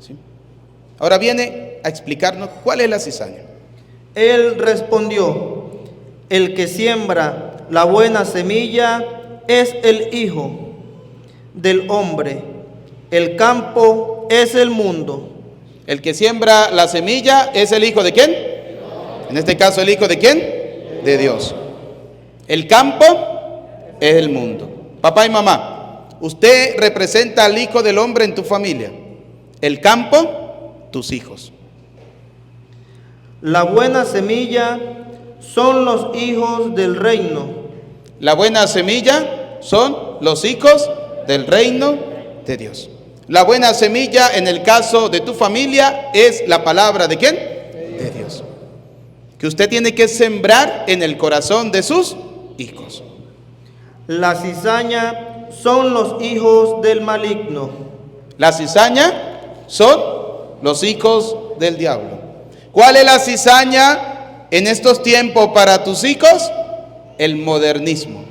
¿Sí? Ahora viene a explicarnos cuál es la cizaña. Él respondió: el que siembra la buena semilla es el Hijo del hombre. El campo es el mundo. El que siembra la semilla es el Hijo de ¿quién? En este caso, ¿el Hijo de quién? De Dios. El campo es el mundo. Papá y mamá, usted representa al Hijo del hombre en tu familia. El campo, tus hijos. La buena semilla son los hijos del reino. La buena semilla son los hijos del reino de Dios. La buena semilla en el caso de tu familia es la palabra ¿de quién? De Dios. Que usted tiene que sembrar en el corazón de sus hijos. La cizaña son los hijos del maligno. La cizaña son los hijos del diablo. ¿Cuál es la cizaña en estos tiempos para tus hijos? El modernismo.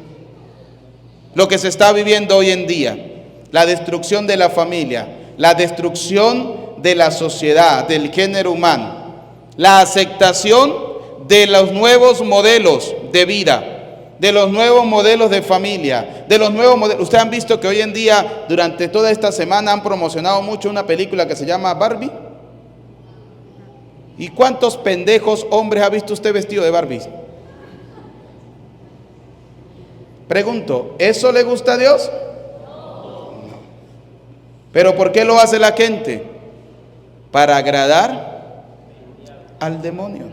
Lo que se está viviendo hoy en día. La destrucción de la familia, la destrucción de la sociedad, del género humano, la aceptación de los nuevos modelos de vida, de los nuevos modelos de familia, de los nuevos modelos. Ustedes han visto que hoy en día, durante toda esta semana, han promocionado mucho una película que se llama Barbie. ¿Y cuántos pendejos hombres ha visto usted vestido de Barbie? Pregunto, ¿eso le gusta a Dios? ¿Pero por qué lo hace la gente? Para agradar al demonio.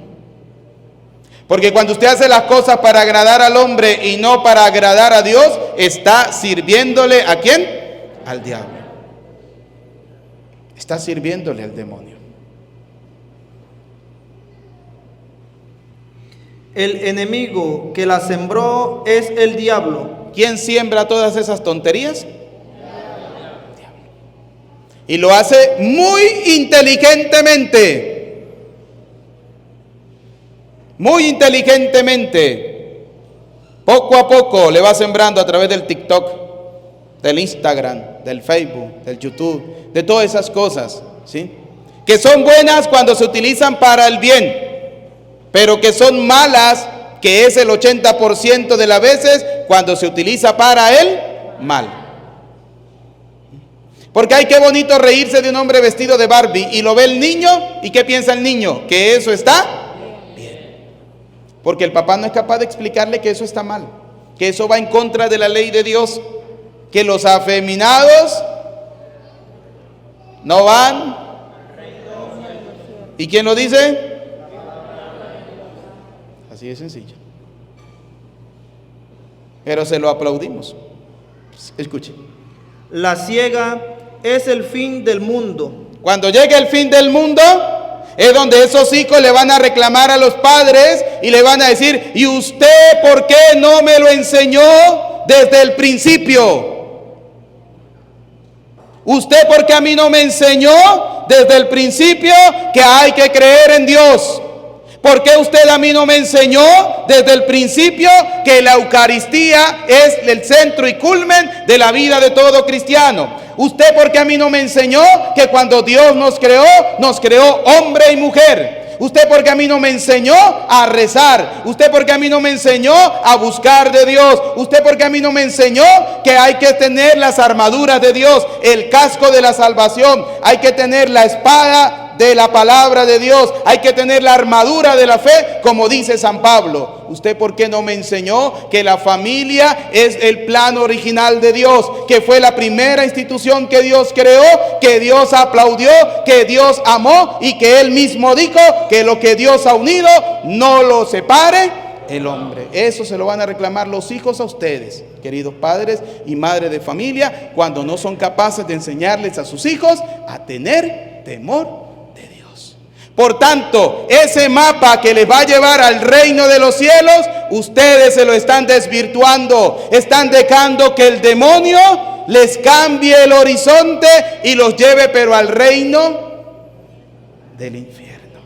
Porque cuando usted hace las cosas para agradar al hombre y no para agradar a Dios, está sirviéndole ¿a quién? Al diablo. Está sirviéndole al demonio. El enemigo que la sembró es el diablo. ¿Quién siembra todas esas tonterías? Y lo hace muy inteligentemente. Muy inteligentemente. Poco a poco le va sembrando a través del TikTok, del Instagram, del Facebook, del YouTube, de todas esas cosas, ¿sí? Que son buenas cuando se utilizan para el bien, pero que son malas, que es el 80% de las veces, cuando se utiliza para el mal. Porque ay, qué bonito reírse de un hombre vestido de Barbie, y lo ve el niño, ¿y qué piensa el niño? Que eso está bien. Porque el papá no es capaz de explicarle que eso está mal, que eso va en contra de la ley de Dios, que los afeminados no van. ¿Y quién lo dice? Así de sencillo. Pero se lo aplaudimos. Escuche. La ciega es el fin del mundo. Cuando llegue el fin del mundo, es donde esos hijos le van a reclamar a los padres y le van a decir: ¿y usted por qué no me lo enseñó desde el principio? ¿Usted por qué a mí no me enseñó desde el principio que hay que creer en Dios? ¿Por qué usted a mí no me enseñó desde el principio que la Eucaristía es el centro y culmen de la vida de todo cristiano? ¿Usted por qué a mí no me enseñó que cuando Dios nos creó hombre y mujer? ¿Usted por qué a mí no me enseñó a rezar? ¿Usted por qué a mí no me enseñó a buscar de Dios? ¿Usted por qué a mí no me enseñó que hay que tener las armaduras de Dios, el casco de la salvación, hay que tener la espada de la palabra de Dios, hay que tener la armadura de la fe, como dice San Pablo? ¿Usted por qué no me enseñó que la familia es el plan original de Dios, que fue la primera institución que Dios creó, que Dios aplaudió, que Dios amó y que Él mismo dijo que lo que Dios ha unido no lo separe el hombre? Eso se lo van a reclamar los hijos a ustedes, queridos padres y madres de familia, cuando no son capaces de enseñarles a sus hijos a tener temor. Por tanto, ese mapa que les va a llevar al reino de los cielos, ustedes se lo están desvirtuando. Están dejando que el demonio les cambie el horizonte y los lleve pero al reino del infierno.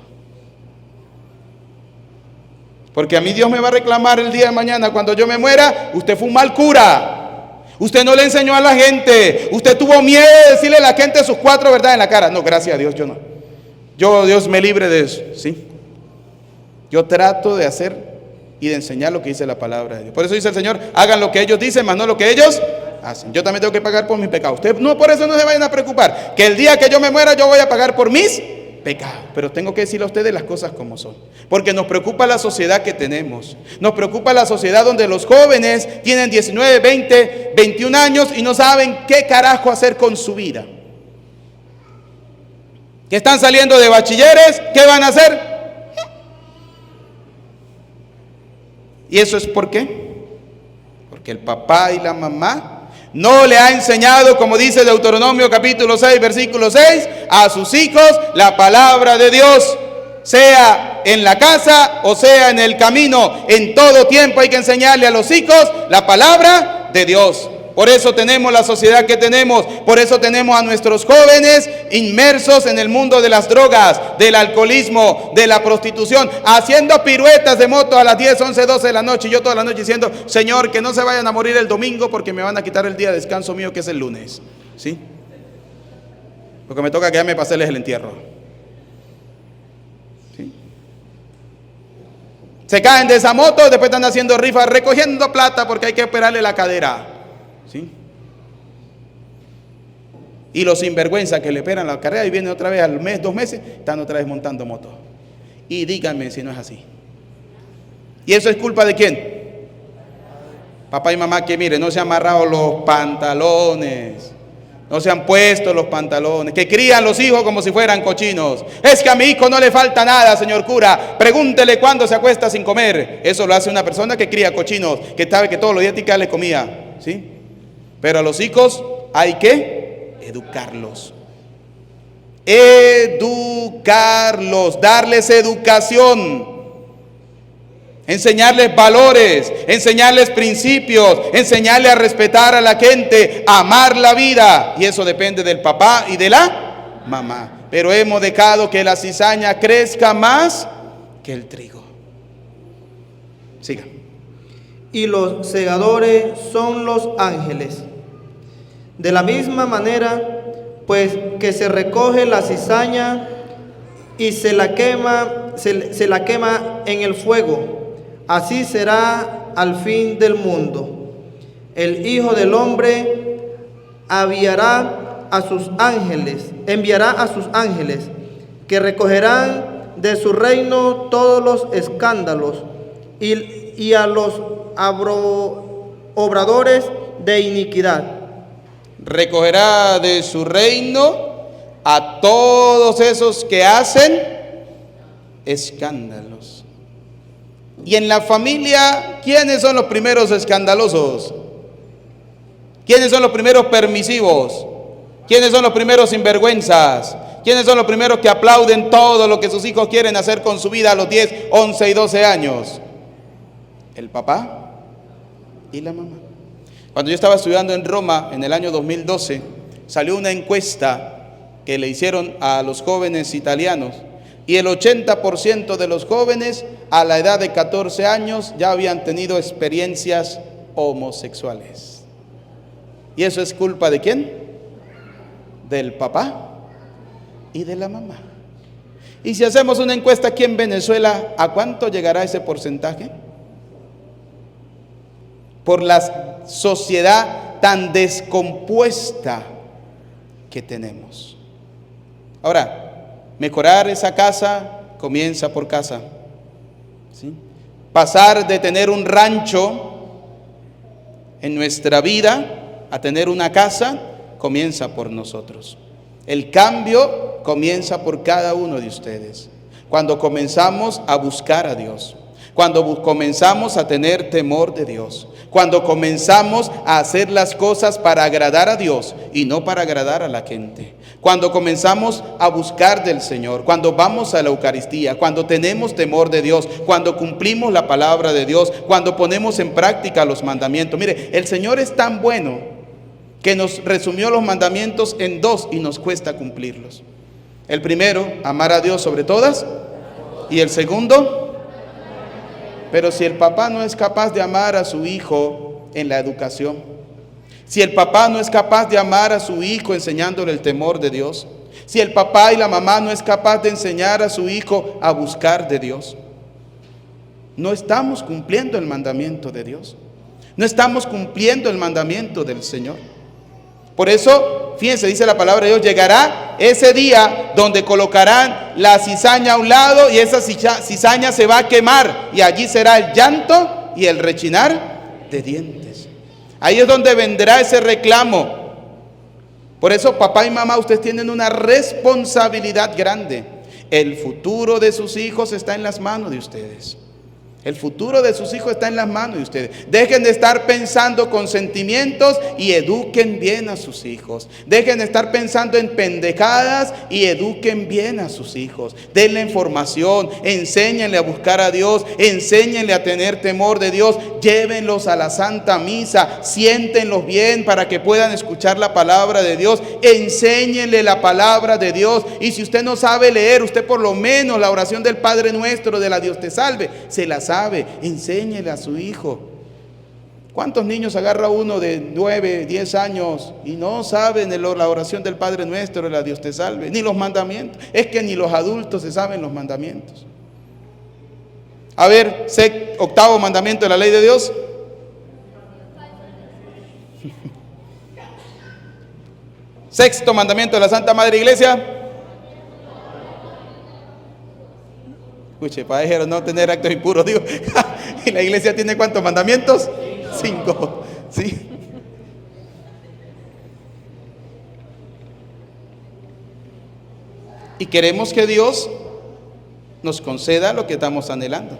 Porque a mí Dios me va a reclamar el día de mañana cuando yo me muera: usted fue un mal cura. Usted no le enseñó a la gente. Usted tuvo miedo de decirle a la gente sus 4 verdades en la cara. No, gracias a Dios, yo no. Dios me libre de eso, ¿sí? Yo trato de hacer y de enseñar lo que dice la palabra de Dios. Por eso dice el Señor: hagan lo que ellos dicen, más no lo que ellos hacen. Yo también tengo que pagar por mis pecados. Ustedes no, por eso no se vayan a preocupar, que el día que yo me muera yo voy a pagar por mis pecados. Pero tengo que decirle a ustedes las cosas como son, porque nos preocupa la sociedad que tenemos. Nos preocupa la sociedad donde los jóvenes tienen 19, 20, 21 años y no saben qué carajo hacer con su vida. Que están saliendo de bachilleres, ¿qué van a hacer? ¿Y eso es por qué? Porque el papá y la mamá No le ha enseñado, como dice Deuteronomio capítulo 6, versículo 6, a sus hijos la palabra de Dios, sea en la casa o sea en el camino. En todo tiempo hay que enseñarle a los hijos la palabra de Dios. Por eso tenemos la sociedad que tenemos, por eso tenemos a nuestros jóvenes inmersos en el mundo de las drogas, del alcoholismo, de la prostitución, haciendo piruetas de moto a las 10, 11, 12 de la noche, y yo toda la noche diciendo: Señor, que no se vayan a morir el domingo porque me van a quitar el día de descanso mío, que es el lunes, ¿sí? Porque me toca quedarme para hacerles el entierro, ¿sí? Se caen de esa moto, después están haciendo rifas, recogiendo plata porque hay que operarle la cadera, ¿sí? Y los sinvergüenza que le operan la carrera y vienen otra vez al mes, 2 meses, están otra vez montando moto. Y díganme si no es así. ¿Y eso es culpa de quién? Papá y mamá, que miren, no se han amarrado los pantalones, no se han puesto los pantalones, que crían los hijos como si fueran cochinos. Es que a mi hijo no le falta nada, señor cura, pregúntele cuándo se acuesta sin comer. Eso lo hace una persona que cría cochinos, que sabe que todos los días tiene que darle comida, ¿sí? Pero a los hijos hay que educarlos. Educarlos, darles educación, enseñarles valores, enseñarles principios, enseñarles a respetar a la gente, a amar la vida. Y eso depende del papá y de la mamá. Pero hemos dejado que la cizaña crezca más que el trigo. Siga. Y los segadores son los ángeles. De la misma manera, pues que se recoge la cizaña y se la quema en el fuego, así será al fin del mundo. El Hijo del Hombre enviará a sus ángeles, que recogerán de su reino todos los escándalos y a los obradores de iniquidad. Recogerá de su reino a todos esos que hacen escándalos. Y en la familia, ¿quiénes son los primeros escandalosos? ¿Quiénes son los primeros permisivos? ¿Quiénes son los primeros sinvergüenzas? ¿Quiénes son los primeros que aplauden todo lo que sus hijos quieren hacer con su vida a los 10, 11 y 12 años? El papá y la mamá. Cuando yo estaba estudiando en Roma en el año 2012, salió una encuesta que le hicieron a los jóvenes italianos, y el 80% de los jóvenes a la edad de 14 años ya habían tenido experiencias homosexuales. ¿Y eso es culpa de quién? Del papá y de la mamá. Y si hacemos una encuesta aquí en Venezuela, ¿a cuánto llegará ese porcentaje? Por la sociedad tan descompuesta que tenemos. Ahora, mejorar esa casa comienza por casa, ¿sí? Pasar de tener un rancho en nuestra vida a tener una casa comienza por nosotros. El cambio comienza por cada uno de ustedes. Cuando comenzamos a buscar a Dios, cuando comenzamos a tener temor de Dios, cuando comenzamos a hacer las cosas para agradar a Dios y no para agradar a la gente, cuando comenzamos a buscar del Señor, cuando vamos a la Eucaristía, cuando tenemos temor de Dios, cuando cumplimos la palabra de Dios, cuando ponemos en práctica los mandamientos. Mire, el Señor es tan bueno que nos resumió los mandamientos en 2 y nos cuesta cumplirlos. El primero, amar a Dios sobre todas, y el segundo, pero si el papá no es capaz de amar a su hijo en la educación, si el papá no es capaz de amar a su hijo enseñándole el temor de Dios, si el papá y la mamá no es capaz de enseñar a su hijo a buscar de Dios, no estamos cumpliendo el mandamiento de Dios, no estamos cumpliendo el mandamiento del Señor. Por eso, fíjense, dice la palabra de Dios, llegará ese día donde colocarán la cizaña a un lado y esa cizaña se va a quemar, y allí será el llanto y el rechinar de dientes. Ahí es donde vendrá ese reclamo. Por eso, papá y mamá, ustedes tienen una responsabilidad grande. El futuro de sus hijos está en las manos de ustedes. El futuro de sus hijos está en las manos de ustedes. Dejen de estar pensando con sentimientos y eduquen bien a sus hijos. Dejen de estar pensando en pendejadas y eduquen bien a sus hijos. Denle información, enséñenle a buscar a Dios, enséñenle a tener temor de Dios. Llévenlos a la Santa Misa, siéntenlos bien para que puedan escuchar la palabra de Dios. Enséñenle la palabra de Dios. Y si usted no sabe leer, usted por lo menos la oración del Padre Nuestro, de la Dios te salve, se la sabe, enséñele a su hijo. ¿Cuántos niños agarra uno de 9, 10 años y no saben la oración del Padre Nuestro, de la Dios te salve, ni los mandamientos? Es que ni los adultos se saben los mandamientos. A ver, octavo mandamiento de la ley de Dios. Sexto mandamiento de la Santa Madre Iglesia. Escuche, para no tener actos impuros, digo. ¿Y la iglesia tiene cuántos mandamientos? 5. ¿Sí? Y queremos que Dios nos conceda lo que estamos anhelando.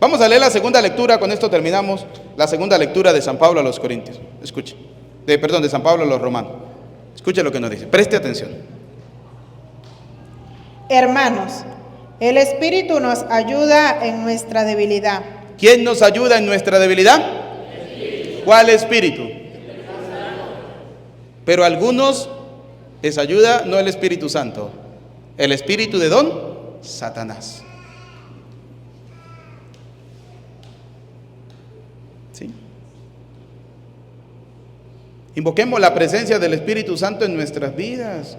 Vamos a leer la segunda lectura, con esto terminamos. La segunda lectura de San Pablo a los Corintios. Escuche. De San Pablo a los Romanos. Escuche lo que nos dice. Preste atención. Hermanos, el Espíritu nos ayuda en nuestra debilidad. ¿Quién nos ayuda en nuestra debilidad? ¿Cuál Espíritu? Pero a algunos les ayuda no el Espíritu Santo, el espíritu de don Satanás. ¿Sí? Invoquemos la presencia del Espíritu Santo en nuestras vidas.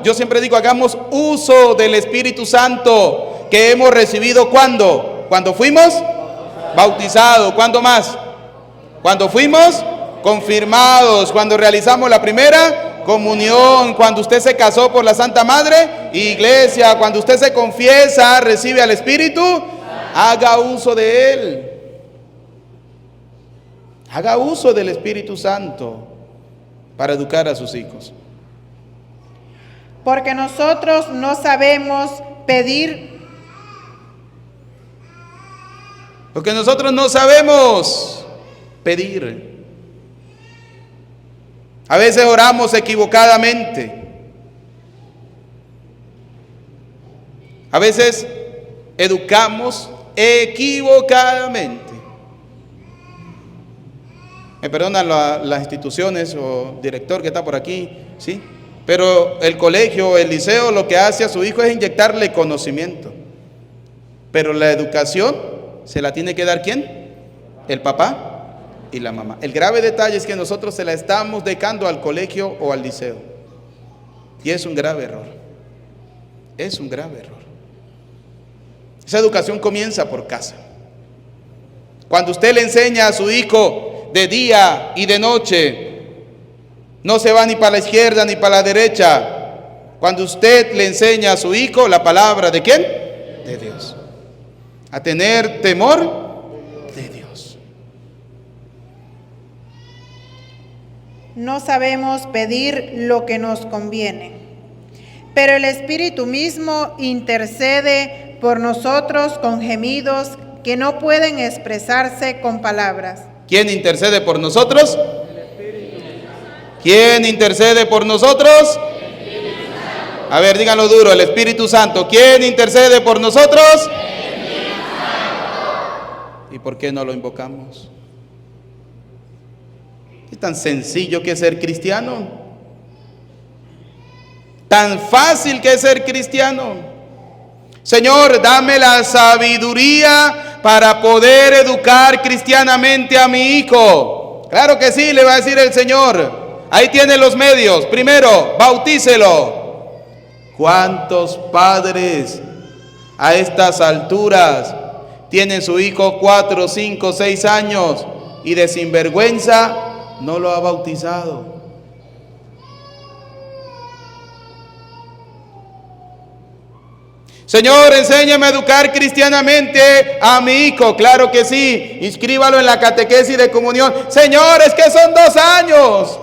Yo siempre digo, hagamos uso del Espíritu Santo que hemos recibido. ¿Cuándo? Cuando fuimos bautizados. ¿Cuándo más? Cuando fuimos confirmados. Cuando realizamos la primera comunión. Cuando usted se casó por la Santa Madre Iglesia. Cuando usted se confiesa, recibe al Espíritu. Haga uso de Él. Haga uso del Espíritu Santo para educar a sus hijos. Porque nosotros no sabemos pedir. Porque nosotros no sabemos pedir. A veces oramos equivocadamente. A veces educamos equivocadamente. Me perdonan las instituciones o director que está por aquí, ¿sí? Pero el colegio, el liceo, lo que hace a su hijo es inyectarle conocimiento. Pero la educación se la tiene que dar ¿quién? El papá y la mamá. El grave detalle es que nosotros se la estamos dejando al colegio o al liceo. Y es un grave error. Es un grave error. Esa educación comienza por casa. Cuando usted le enseña a su hijo de día y de noche, no se va ni para la izquierda ni para la derecha. Cuando usted le enseña a su hijo la palabra ¿de quién? De Dios. A tener temor de Dios. No sabemos pedir lo que nos conviene, pero el Espíritu mismo intercede por nosotros con gemidos que no pueden expresarse con palabras. ¿Quién intercede por nosotros? ¿Quién intercede por nosotros? A ver, díganlo duro, el Espíritu Santo. ¿Quién intercede por nosotros? ¿Y por qué no lo invocamos? Es tan sencillo que es ser cristiano. Tan fácil que es ser cristiano. Señor, dame la sabiduría para poder educar cristianamente a mi hijo. Claro que sí, le va a decir el Señor. Ahí tiene los medios. Primero, bautícelo. ¿Cuántos padres a estas alturas tienen su hijo 4, 5, 6 años y de sinvergüenza no lo ha bautizado? Señor, enséñame a educar cristianamente a mi hijo. Claro que sí, inscríbalo en la catequesis de comunión. Señor, es que son 2 años.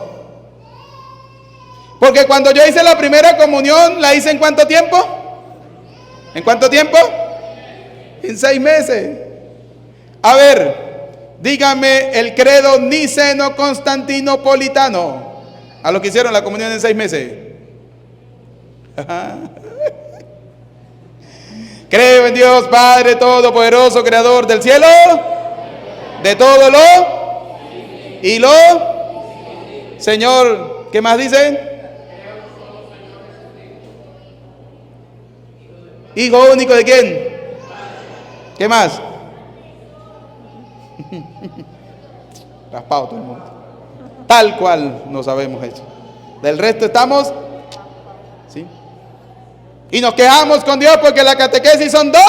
Porque cuando yo hice la primera comunión, ¿la hice en cuánto tiempo? ¿En cuánto tiempo? En 6 meses. A ver, dígame el credo niceno-constantinopolitano. A lo que hicieron la comunión en 6 meses. Creo en Dios Padre Todopoderoso, Creador del cielo, de todo lo y lo. Señor, ¿qué más dicen? Hijo único de quién? ¿Qué más? Raspado todo el mundo. Tal cual nos habemos hecho. Del resto estamos, ¿sí? Y nos quejamos con Dios porque la catequesis son 2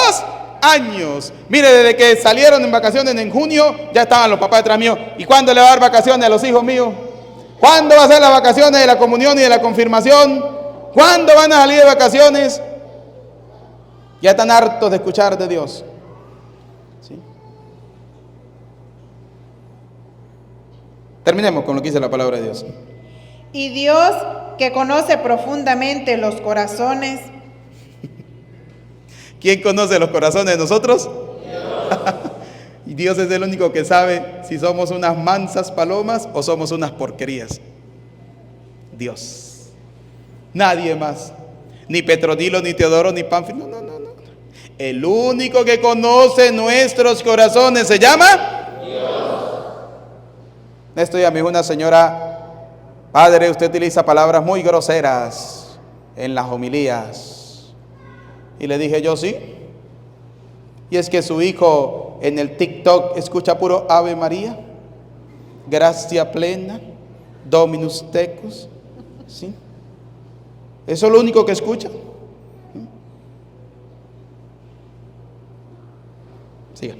años. Mire, desde que salieron en vacaciones en junio, ya estaban los papás detrás mío. ¿Y cuándo le va a dar vacaciones a los hijos míos? ¿Cuándo va a ser las vacaciones de la comunión y de la confirmación? ¿Cuándo van a salir de vacaciones? Ya están hartos de escuchar de Dios. ¿Sí? Terminemos con lo que dice la palabra de Dios. Y Dios, que conoce profundamente los corazones. ¿Quién conoce los corazones de nosotros? Dios. Y Dios es el único que sabe si somos unas mansas palomas o somos unas porquerías. Dios. Nadie más. Ni Petronilo, ni Teodoro, ni Pánfilo. No. El único que conoce nuestros corazones se llama Dios. Esto ya me dijo una señora: padre, usted utiliza palabras muy groseras en las homilías. Y le dije yo, sí. Y es que su hijo en el TikTok escucha puro Ave María, gracia plena, Dominus tecus, ¿sí? Eso es lo único que escucha. Siga.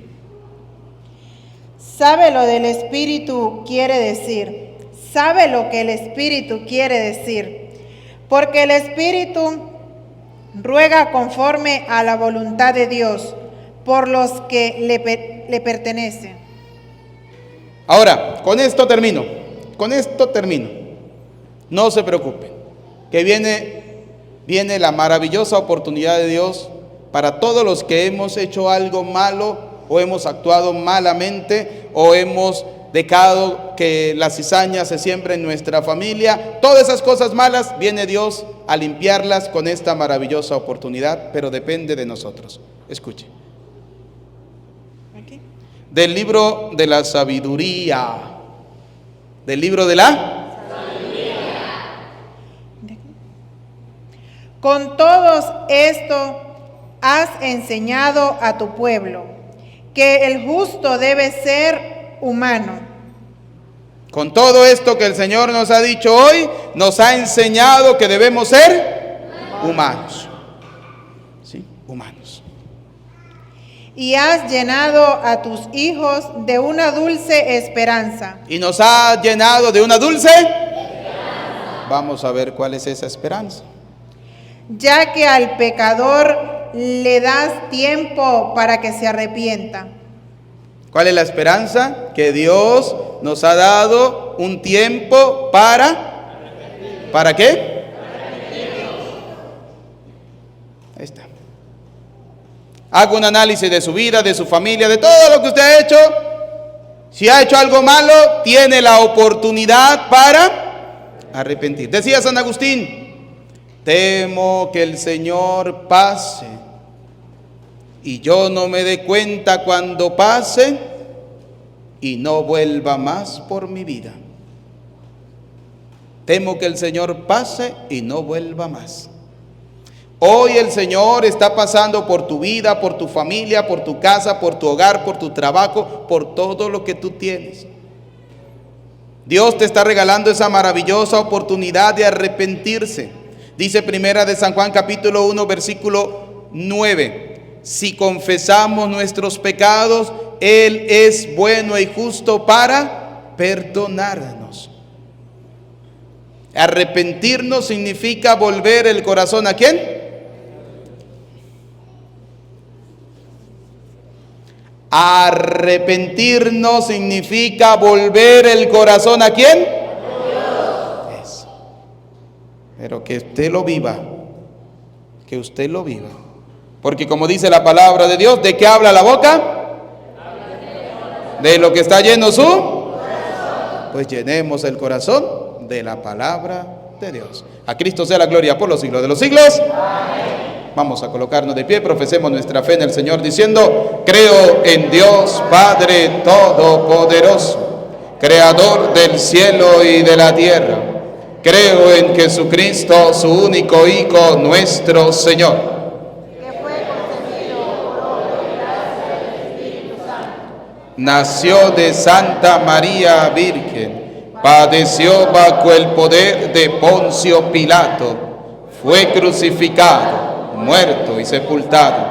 Sabe lo del Espíritu quiere decir. Sabe lo que el Espíritu quiere decir. Porque el Espíritu ruega conforme a la voluntad de Dios por los que le pertenecen. Ahora, con esto termino. No se preocupen, que viene la maravillosa oportunidad de Dios para todos los que hemos hecho algo malo o hemos actuado malamente o hemos dejado que la cizaña se siembre en nuestra familia. Todas esas cosas malas, viene Dios a limpiarlas con esta maravillosa oportunidad, pero depende de nosotros. Escuche. Del libro de la sabiduría. Del libro de la sabiduría. Con todo esto has enseñado a tu pueblo que el justo debe ser humano. Con todo esto que el Señor nos ha dicho hoy, nos ha enseñado que debemos ser humanos. ¿Sí? Humanos. Y has llenado a tus hijos de una dulce esperanza. Y nos ha llenado de una dulce esperanza. Vamos a ver cuál es esa esperanza. Ya que al pecador le das tiempo para que se arrepienta. ¿Cuál es la esperanza? Que Dios nos ha dado un tiempo ¿para qué? Ahí está. Haga un análisis de su vida, de su familia, de todo lo que usted ha hecho. Si ha hecho algo malo, tiene la oportunidad para arrepentir. Decía San Agustín: temo que el Señor pase y yo no me dé cuenta cuando pase y no vuelva más por mi vida. Temo que el Señor pase y no vuelva más. Hoy el Señor está pasando por tu vida, por tu familia, por tu casa, por tu hogar, por tu trabajo, por todo lo que tú tienes. Dios te está regalando esa maravillosa oportunidad de arrepentirse. Dice Primera de San Juan capítulo 1 versículo 9. Si confesamos nuestros pecados, Él es bueno y justo para perdonarnos. Arrepentirnos significa volver el corazón ¿a quién? Arrepentirnos significa volver el corazón ¿a quién? Eso. Pero que usted lo viva, Porque como dice la palabra de Dios, ¿de qué habla la boca? De lo que está lleno su corazón. Pues llenemos el corazón de la palabra de Dios. A Cristo sea la gloria por los siglos de los siglos. Amén. Vamos a colocarnos de pie, profesemos nuestra fe en el Señor diciendo: creo en Dios Padre Todopoderoso, Creador del cielo y de la tierra. Creo en Jesucristo, su único Hijo, nuestro Señor, que fue concebido por obra y gracia del Espíritu Santo. nació de Santa María Virgen, padeció bajo el poder de Poncio Pilato, fue crucificado, muerto y sepultado,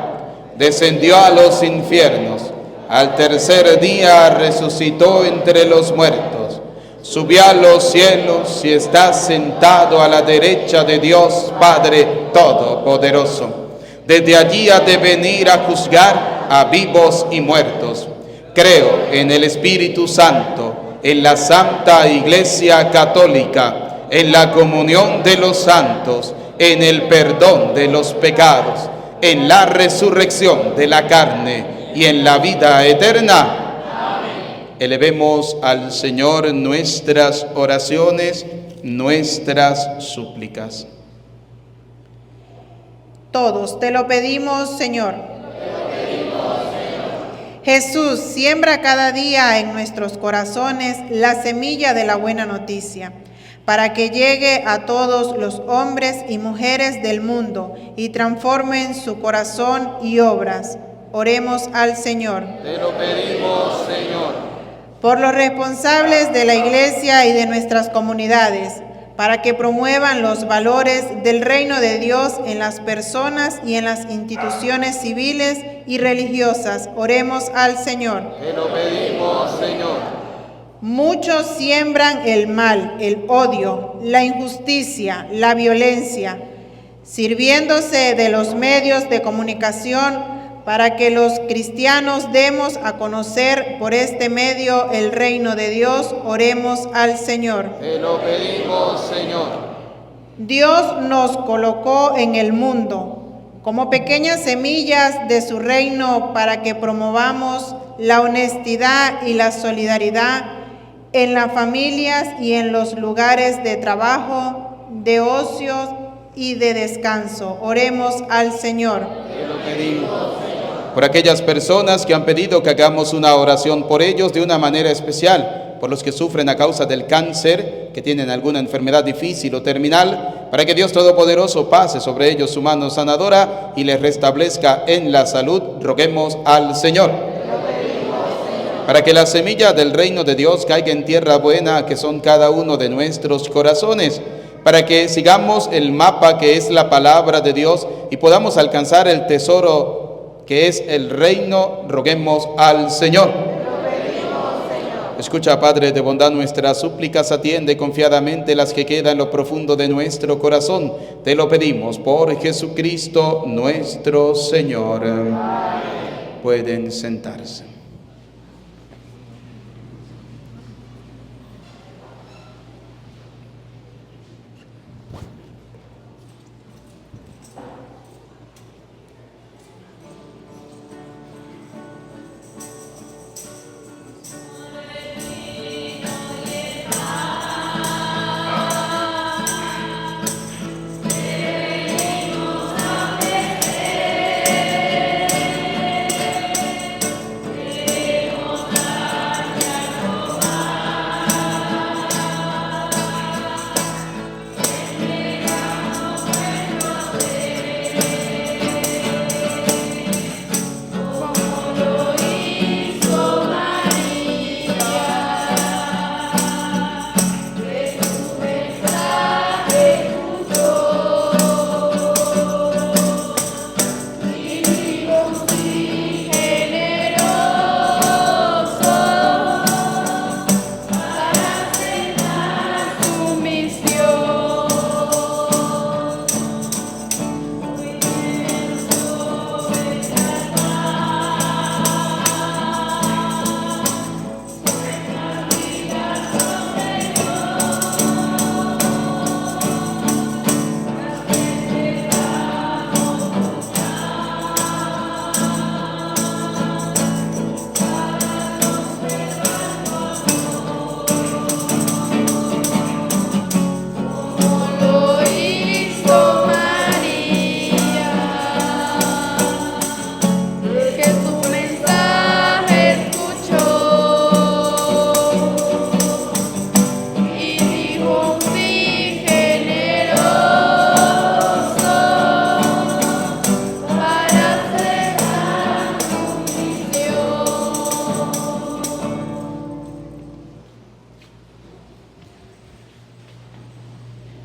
descendió a los infiernos, al tercer día resucitó entre los muertos, subió a los cielos y está sentado a la derecha de Dios Padre Todopoderoso. Desde allí ha de venir a juzgar a vivos y muertos. Creo en el Espíritu Santo, en la Santa Iglesia Católica, en la comunión de los santos, en el perdón de los pecados, en la resurrección de la carne y en la vida eterna. Amén. Elevemos al Señor nuestras oraciones, nuestras súplicas. Todos te lo pedimos, Señor. Jesús, siembra cada día en nuestros corazones la semilla de la buena noticia, para que llegue a todos los hombres y mujeres del mundo y transformen su corazón y obras. Oremos al Señor. Te lo pedimos, Señor. Por los responsables de la Iglesia y de nuestras comunidades, para que promuevan los valores del reino de Dios en las personas y en las instituciones civiles y religiosas. Oremos al Señor. Te lo pedimos, Señor. Muchos siembran el mal, el odio, la injusticia, la violencia, sirviéndose de los medios de comunicación para que los cristianos demos a conocer por este medio el reino de Dios. Oremos al Señor. Te lo pedimos, Señor. Dios nos colocó en el mundo como pequeñas semillas de su reino para que promovamos la honestidad y la solidaridad en las familias y en los lugares de trabajo, de ocio y de descanso. Oremos al Señor. Te lo pedimos. Por aquellas personas que han pedido que hagamos una oración por ellos de una manera especial, por los que sufren a causa del cáncer, que tienen alguna enfermedad difícil o terminal, para que Dios Todopoderoso pase sobre ellos su mano sanadora y les restablezca en la salud, roguemos al Señor. Para que la semilla del reino de Dios caiga en tierra buena, que son cada uno de nuestros corazones, para que sigamos el mapa que es la palabra de Dios y podamos alcanzar el tesoro que es el reino, roguemos al Señor. Escucha, Padre de bondad, nuestras súplicas, atiende confiadamente las que quedan en lo profundo de nuestro corazón. Te lo pedimos por Jesucristo nuestro Señor. Amén. Pueden sentarse.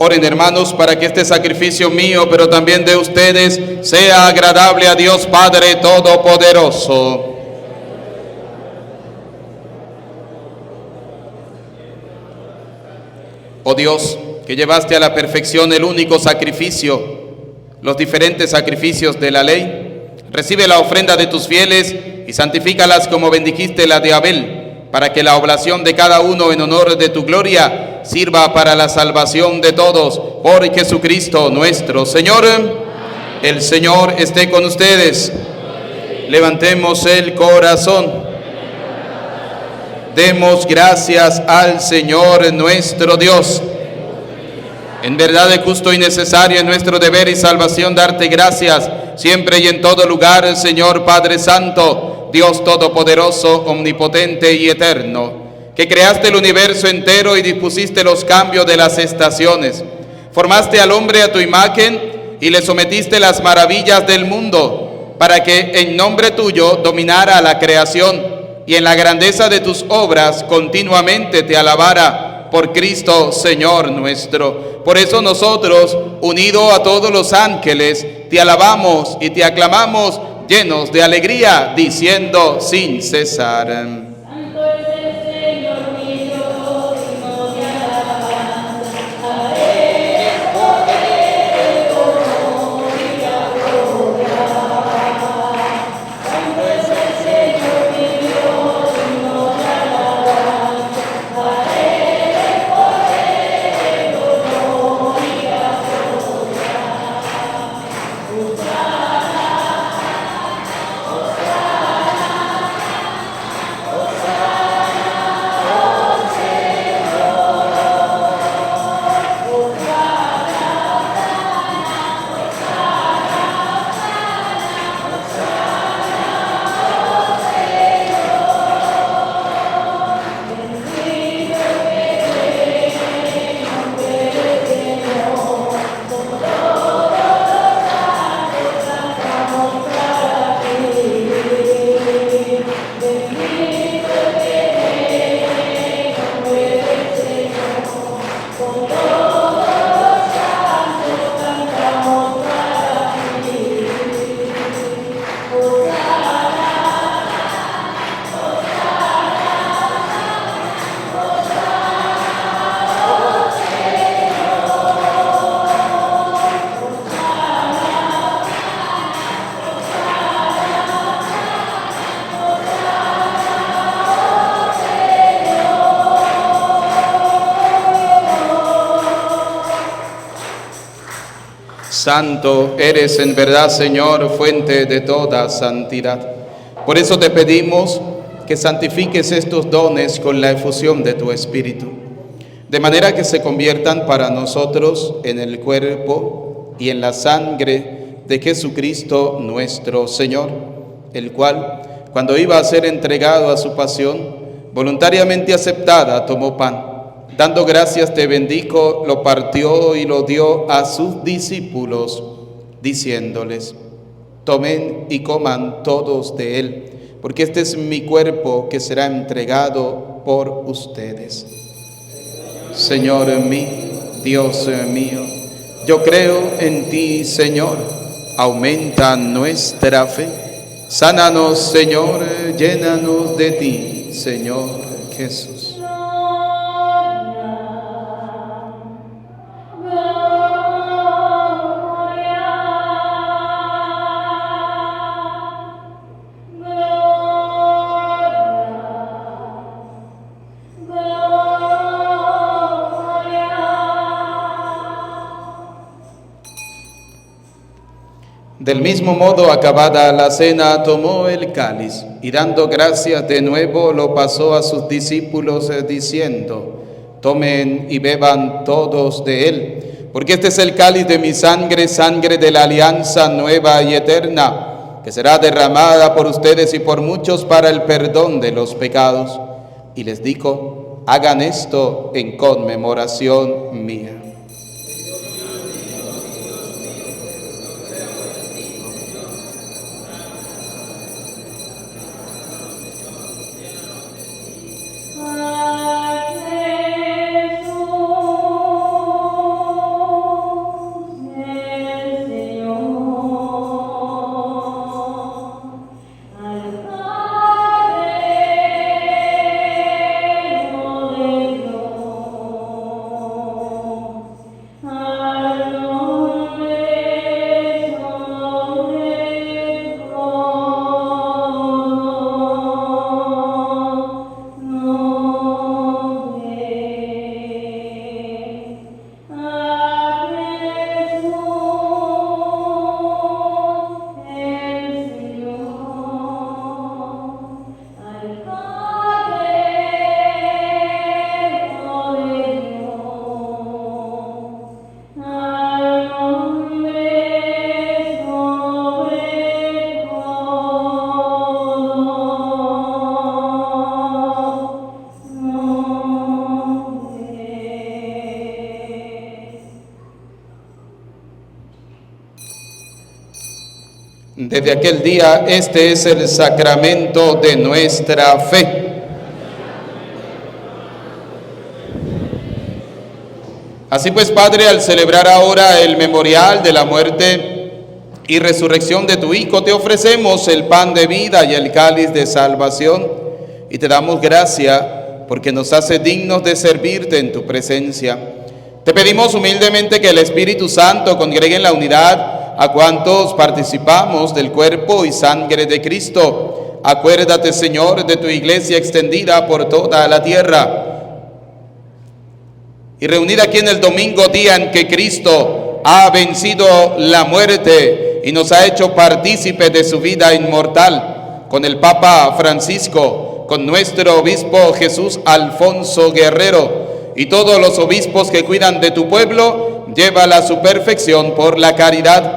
Oren, hermanos, para que este sacrificio mío, pero también de ustedes, sea agradable a Dios Padre Todopoderoso. Oh Dios, que llevaste a la perfección el único sacrificio, los diferentes sacrificios de la ley, recibe la ofrenda de tus fieles y santifícalas como bendijiste la de Abel, para que la oblación de cada uno en honor de tu gloria sirva para la salvación de todos, por Jesucristo nuestro Señor. El Señor esté con ustedes. Levantemos el corazón. Demos gracias al Señor nuestro Dios. En verdad es justo y necesario, en nuestro deber y salvación, darte gracias siempre y en todo lugar, Señor Padre Santo, Dios Todopoderoso, Omnipotente y Eterno, que creaste el universo entero y dispusiste los cambios de las estaciones. Formaste al hombre a tu imagen y le sometiste las maravillas del mundo, para que en nombre tuyo dominara la creación y en la grandeza de tus obras continuamente te alabara, por Cristo Señor nuestro. Por eso nosotros, unidos a todos los ángeles, te alabamos y te aclamamos llenos de alegría, diciendo sin cesar: Santo eres en verdad, Señor, fuente de toda santidad. Por eso te pedimos que santifiques estos dones con la efusión de tu Espíritu, de manera que se conviertan para nosotros en el cuerpo y en la sangre de Jesucristo nuestro Señor, el cual, cuando iba a ser entregado a su pasión, voluntariamente aceptada, tomó pan. Dando gracias te bendijo, lo partió y lo dio a sus discípulos, diciéndoles: tomen y coman todos de él, porque este es mi cuerpo que será entregado por ustedes. Señor mío, Dios mío, yo creo en ti, Señor, aumenta nuestra fe. Sánanos, Señor, llénanos de ti, Señor Jesús. Del mismo modo, acabada la cena, tomó el cáliz y dando gracias de nuevo lo pasó a sus discípulos diciendo: tomen y beban todos de él, porque este es el cáliz de mi sangre, sangre de la alianza nueva y eterna, que será derramada por ustedes y por muchos para el perdón de los pecados. Y les dijo: hagan esto en conmemoración mía. Desde aquel día, este es el sacramento de nuestra fe. Así pues, Padre, al celebrar ahora el memorial de la muerte y resurrección de tu Hijo, te ofrecemos el pan de vida y el cáliz de salvación, y te damos gracia porque nos hace dignos de servirte en tu presencia. Te pedimos humildemente que el Espíritu Santo congregue en la unidad a cuantos participamos del cuerpo y sangre de Cristo. Acuérdate, Señor, de tu iglesia extendida por toda la tierra y reunida aquí en el domingo, día en que Cristo ha vencido la muerte y nos ha hecho partícipes de su vida inmortal, con el Papa Francisco, con nuestro obispo Jesús Alfonso Guerrero y todos los obispos que cuidan de tu pueblo, llévala a su perfección por la caridad.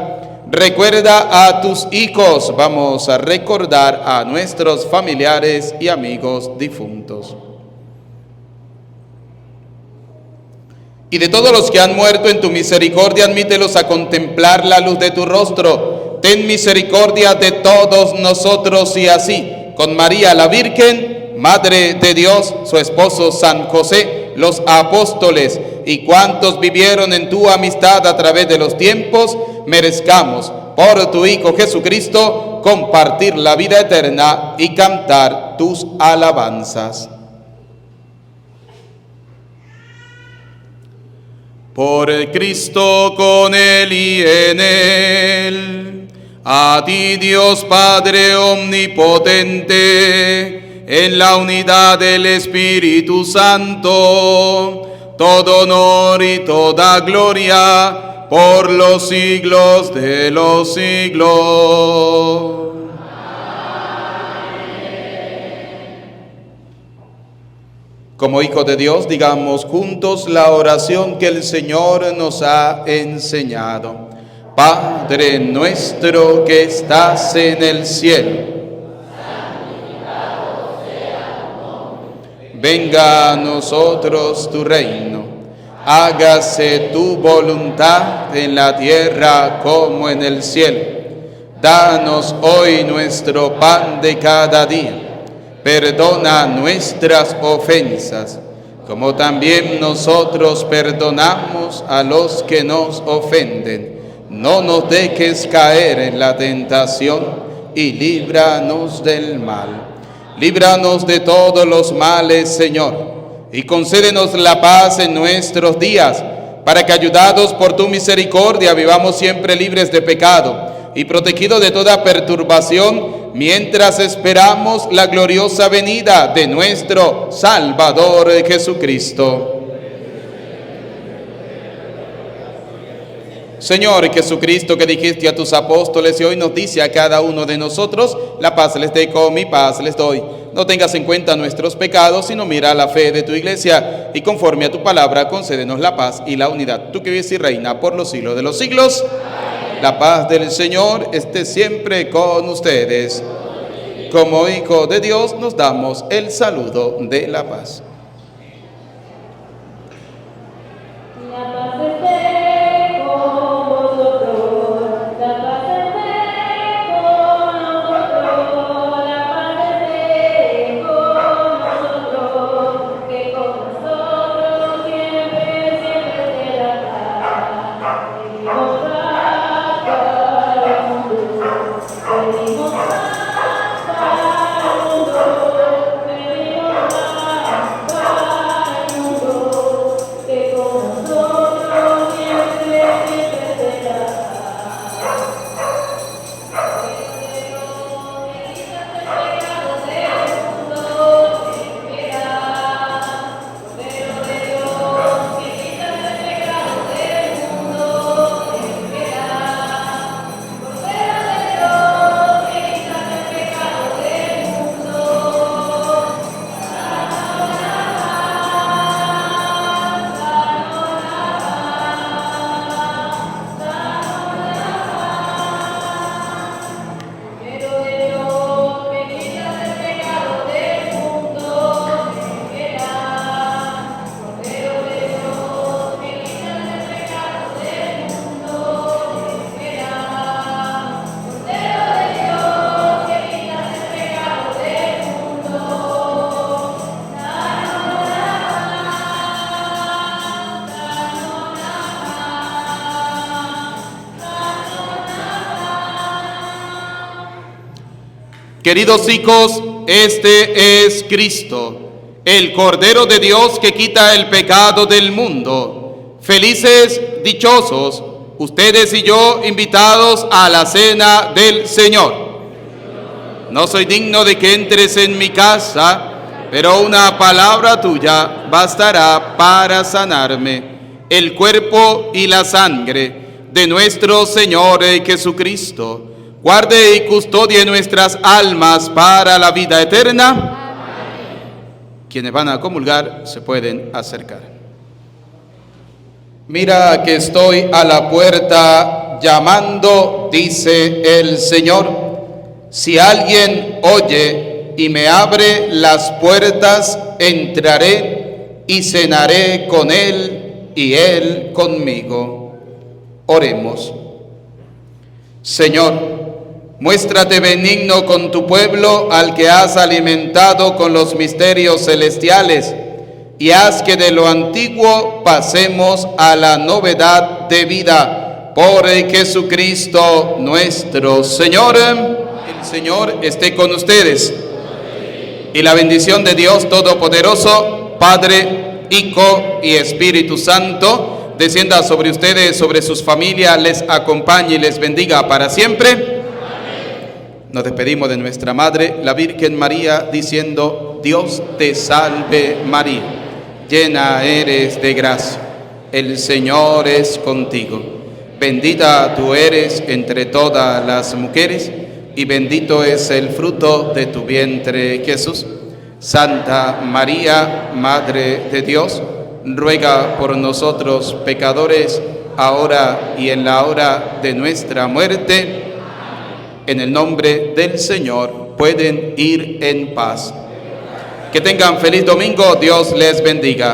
Recuerda a tus hijos. Vamos a recordar a nuestros familiares y amigos difuntos. Y de todos los que han muerto en tu misericordia, admítelos a contemplar la luz de tu rostro. Ten misericordia de todos nosotros, y así, con María la Virgen, Madre de Dios, su esposo San José, los apóstoles y cuantos vivieron en tu amistad a través de los tiempos, merezcamos, por tu Hijo Jesucristo, compartir la vida eterna y cantar tus alabanzas. Por el Cristo, con Él y en Él, a ti Dios Padre omnipotente, en la unidad del Espíritu Santo, todo honor y toda gloria por los siglos de los siglos. Como hijos de Dios, digamos juntos la oración que el Señor nos ha enseñado. Padre nuestro que estás en el cielo, venga a nosotros tu reino. Hágase tu voluntad en la tierra como en el cielo. Danos hoy nuestro pan de cada día. Perdona nuestras ofensas, como también nosotros perdonamos a los que nos ofenden. No nos dejes caer en la tentación y líbranos del mal. Líbranos de todos los males, Señor, y concédenos la paz en nuestros días, para que, ayudados por tu misericordia, vivamos siempre libres de pecado y protegidos de toda perturbación, mientras esperamos la gloriosa venida de nuestro Salvador Jesucristo. Señor Jesucristo, que dijiste a tus apóstoles y hoy nos dice a cada uno de nosotros: la paz les dejo, mi paz les doy. No tengas en cuenta nuestros pecados, sino mira la fe de tu iglesia, y conforme a tu palabra concédenos la paz y la unidad. Tú que vives y reina por los siglos de los siglos. La paz del Señor esté siempre con ustedes. Como hijos de Dios nos damos el saludo de la paz. Nosotros Queridos hijos, este es Cristo, el Cordero de Dios que quita el pecado del mundo. Felices, dichosos, ustedes y yo invitados a la cena del Señor. No soy digno de que entres en mi casa, pero una palabra tuya bastará para sanarme. El cuerpo y la sangre de nuestro Señor Jesucristo guarde y custodie nuestras almas para la vida eterna. Amén. Quienes van a comulgar se pueden acercar. Mira que estoy a la puerta llamando, dice el Señor. Si alguien oye y me abre las puertas, entraré y cenaré con él y él conmigo. Oremos. Señor, muéstrate benigno con tu pueblo al que has alimentado con los misterios celestiales y haz que de lo antiguo pasemos a la novedad de vida. Por Jesucristo nuestro Señor. El Señor esté con ustedes. Y la bendición de Dios Todopoderoso, Padre, Hijo y Espíritu Santo, descienda sobre ustedes, sobre sus familias, les acompañe y les bendiga para siempre. Amén. Nos despedimos de nuestra Madre, la Virgen María, diciendo: Dios te salve María, llena eres de gracia, el Señor es contigo. Bendita tú eres entre todas las mujeres, y bendito es el fruto de tu vientre, Jesús. Santa María, Madre de Dios, ruega por nosotros pecadores, ahora y en la hora de nuestra muerte. En el nombre del Señor pueden ir en paz. Que tengan feliz domingo, Dios les bendiga.